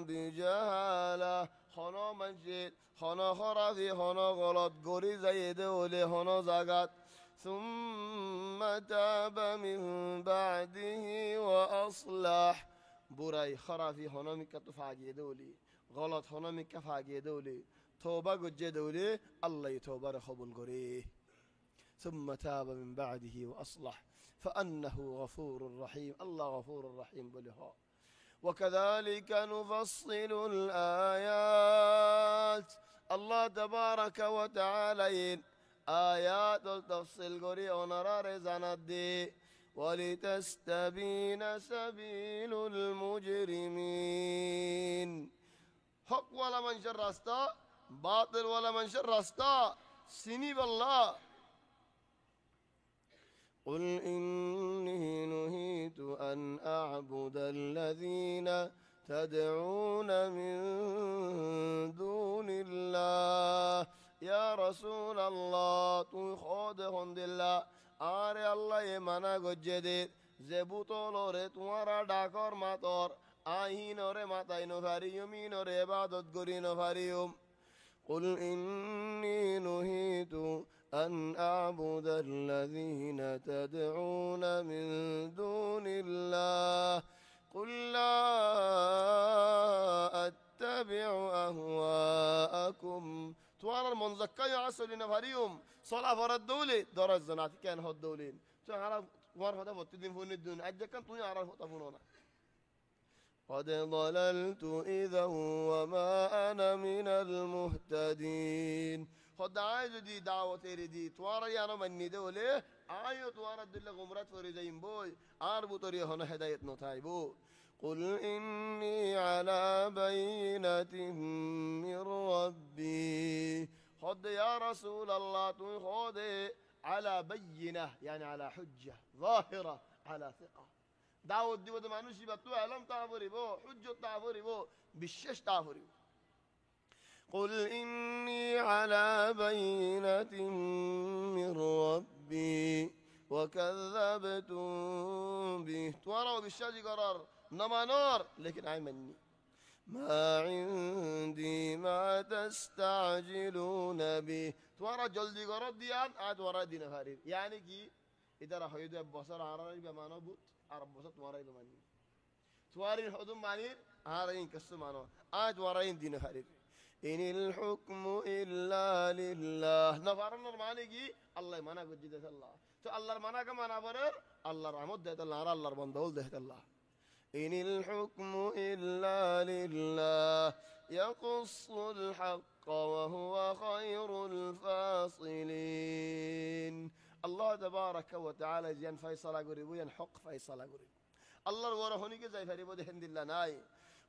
بجهالة خنا منجد خنا خرافي خنا غلط غوري زيده ولي خنا زاغات ثم تاب من بعده وأصلح براي خرافي خنا مكتفاجي دولي غلط خنا مكفاجي دولي توبة جد دولي الله يتوبة رخبون غوري ثم تاب من بعده وأصلح فأنه غفور رحيم الله غفور رحيم بلها. وكذلك نفصل الآيات الله تبارك وتعالى آيات التفصيل قري ونرار زندي ولتستبين سبيل المجرمين حق ولا من شر راستا باطل ولا من شر راستا سني بالله. قل إني نهيت أن أعبد الذين تدعون من دون الله يا رسول الله تو خود هند الله آر الله يمنا گجدید زبوتولو ره تمہارا ڈاکور ماتور আইন ওরে মাতাই নভারিও মিন ওরে ইবাদত করি নভারিও قل إني نهيت أن أعبد الذين تدعون من دون الله قل لا أتبع أهواءكم توار المنزكا يعسل نفريهم صلاة فرد دولي دور الزنات كان هو الدولين تعرف توار هذا فتدين فون الدون أجل كان توني عرف تفونونا قد ضللت إذا وما أنا من المهتدين خد عايز دي دعوة تيري توارا يا أنا من دولي آيو توارا دل غمرات فريزين بوي عربو طريق هنا هداية نتايبو قل إني على بينة من ربي خد يا رسول الله خد على بينة يعني على حجة ظاهرة على ثقة دعوة دي وده معنوش يبطو علم تعفري بو حجة تعفري بو بالشش تعفري قل إني على بينة من ربي وكذبتم به توروا بالشاج قرار نما نار لكن عي مني ما عندي ما تستعجلون به تورا جلدي قرار ديان عاد ورا دي نفارير يعني كي إذا راح يدو بصر عراري بمعنى بوت عرب بصر توارين بمعنى توارين حدوم معنى عرارين كسر معنى عاد ورين دي نفارير إن الحكم إلا لله نفارنا المعنى كي الله منا قد جدت الله تو الله منا كمانا برر الله رحمت ده الله الله بندول ده الله إن الحكم إلا لله يقص الحق وهو خير الفاصلين الله تبارك وتعالى جن فيصل قريبو ين حق فيصل قريب الله ورا هونيك زي فريبو ده هند الله ناي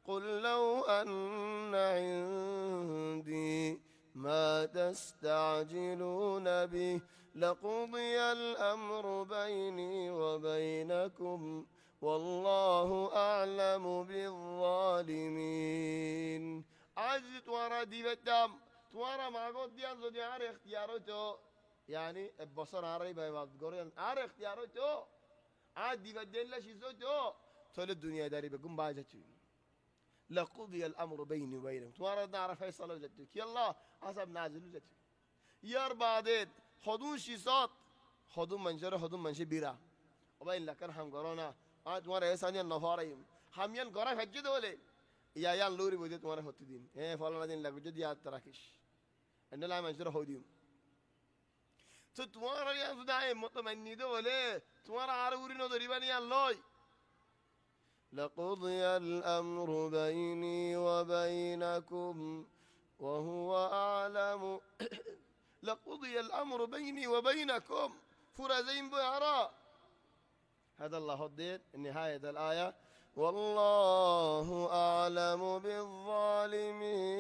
قل لو أن عندي ما تستعجلون به لقضي الأمر بيني وبينكم والله أعلم بالظالمين عجز تورا دي بدام تورا ما قد ديان زو ديان اختيارته يعني البصر عاري بايباد قريان عاري اختيارته عاد دي بدين لا شيزوته تول الدنيا داري بقوم باجتو لقضي الأمر بيني وبينكم تورا نعرف فيصل وجدتك يلا حسب نازل وجدتك يار بعدين خدون شيصات خدون منشر خدون منشي بيرا وبين لكن هم قرونا عاد تورا يساني النفاريم هم ين قرا فجد ولا يا يان لوري بودي تورا هتدين ايه فلان دين لك وجد يا تراكش ان لا منشر هوديم تتوارا يا فداي مطمئن ده ولا توارا عاروري نو دريباني يان لوي لقضي الأمر بيني وبينكم وهو أعلم لقضي الأمر بيني وبينكم فرزين بيعراء هذا الله الدين نهاية الآية والله أعلم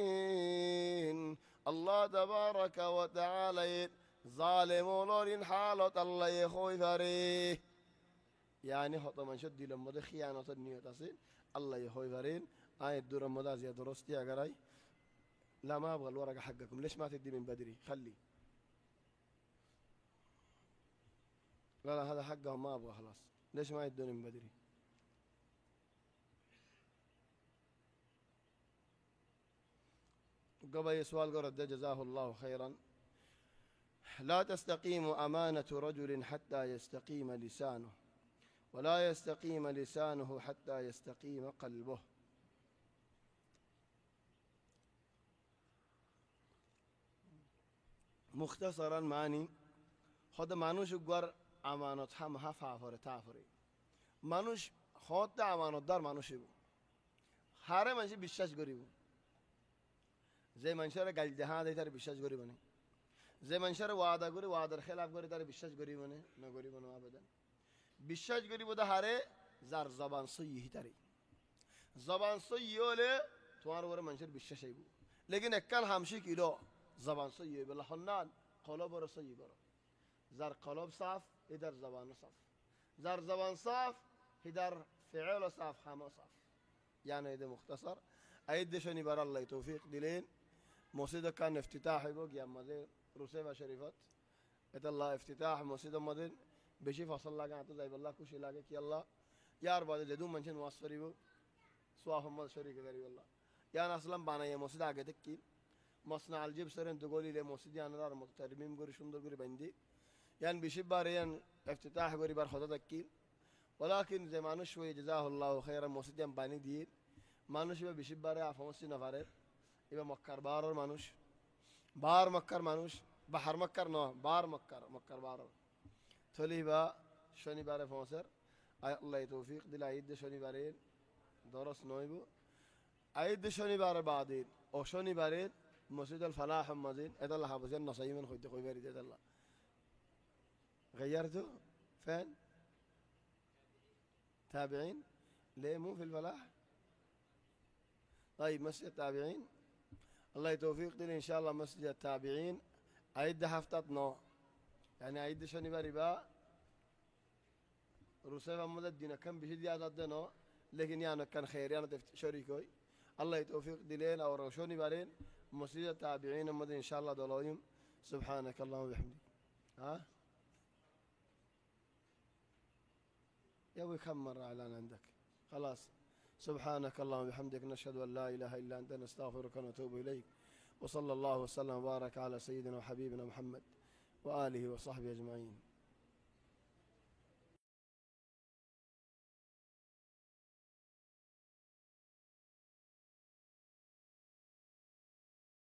بالظالمين الله تبارك وتعالى ظالم لورين حالة الله يخوي فريه يعني خطأ من شد لما ده خيانة النية تصير الله يخوي فرين آية دور المدى زي درستي أقراي لا ما أبغى الورقة حقكم ليش ما تدي من بدري خلي لا هذا حقهم ما أبغى خلاص ليش ما يدوني من بدري قبل سؤال قرد جزاه الله خيرا لا تستقيم أمانة رجل حتى يستقيم لسانه ولا يستقيم لسانه حتى يستقيم قلبه مختصرا معني خود مانوش قر أمانة هم هفعفر تعفري مانوش خود أمانة دار مانوش بو هاره منشي بشش قريبو زي منشر قل جهان ديتر بشش قريبوني زي منشر وعده قري وعده خلاف قري تر بشش قريبوني نا قريبونو أبدا بشش قريبو ده هاره زار زبان صيه تري زبان صيه له توار ور منشر بشش يبو لكن أكل همشي كيلو زبان صيه بالله حنان قلب ور صيه برا زار قلب صاف هدر زبان صاف زار زبان صاف هدر فعل صاف حما صاف يعني هذا مختصر أيد شني بر الله توفيق دلين مسجد كان افتتاح يقول يا مدير روسيفا شريفات إذا الله افتتاح مسجد مدير بشي فصل الله قاعد زي بالله كوشي لاقيك يلا يا أربعة جدوم منشن واصفري بو سواهم شريك ذري والله يعني أصلا بانا يا مسجد عقدك كي مصنع الجيب سرين تقولي لي مسجد يعني رار مترميم قري شندر قري بندي يعني بيشب باريان افتتاح قري بار خدتك كي ولكن زي ما نشوي جزاه الله خيرا مسجد باني دير ما نشوي بيشب باري عفوا نفرت يبقى مكر بار مانوش بار مكر مانوش بحر مكر نو بار مكر بار تولي با شوني بار فونسر الله يتوفيق دل عيد شوني بارين درس نويبو عيد شوني بار بعدين او شوني بارين مسجد الفلاح مزين هذا الله حافظين نصيب من خويتي خوي بارد هذا الله غيرته فين تابعين ليه مو في الفلاح طيب مسجد التابعين الله يتوفيق دل ان شاء الله مسجد التابعين عيد حفتت نو يعني عيد شوني باري با روسيف محمد الدين كم بشد يعتدنا لكن يعني كان خير يعني شريكوي الله يتوفيق دلين او روشوني بارين مسجد التابعين محمد ان شاء الله دلويم سبحانك اللهم وبحمدك ها يا ابوي كم مرة اعلان عندك خلاص سبحانك اللهم وبحمدك نشهد ان لا اله الا انت نستغفرك ونتوب اليك وصلى الله وسلم وبارك على سيدنا وحبيبنا محمد واله وصحبه اجمعين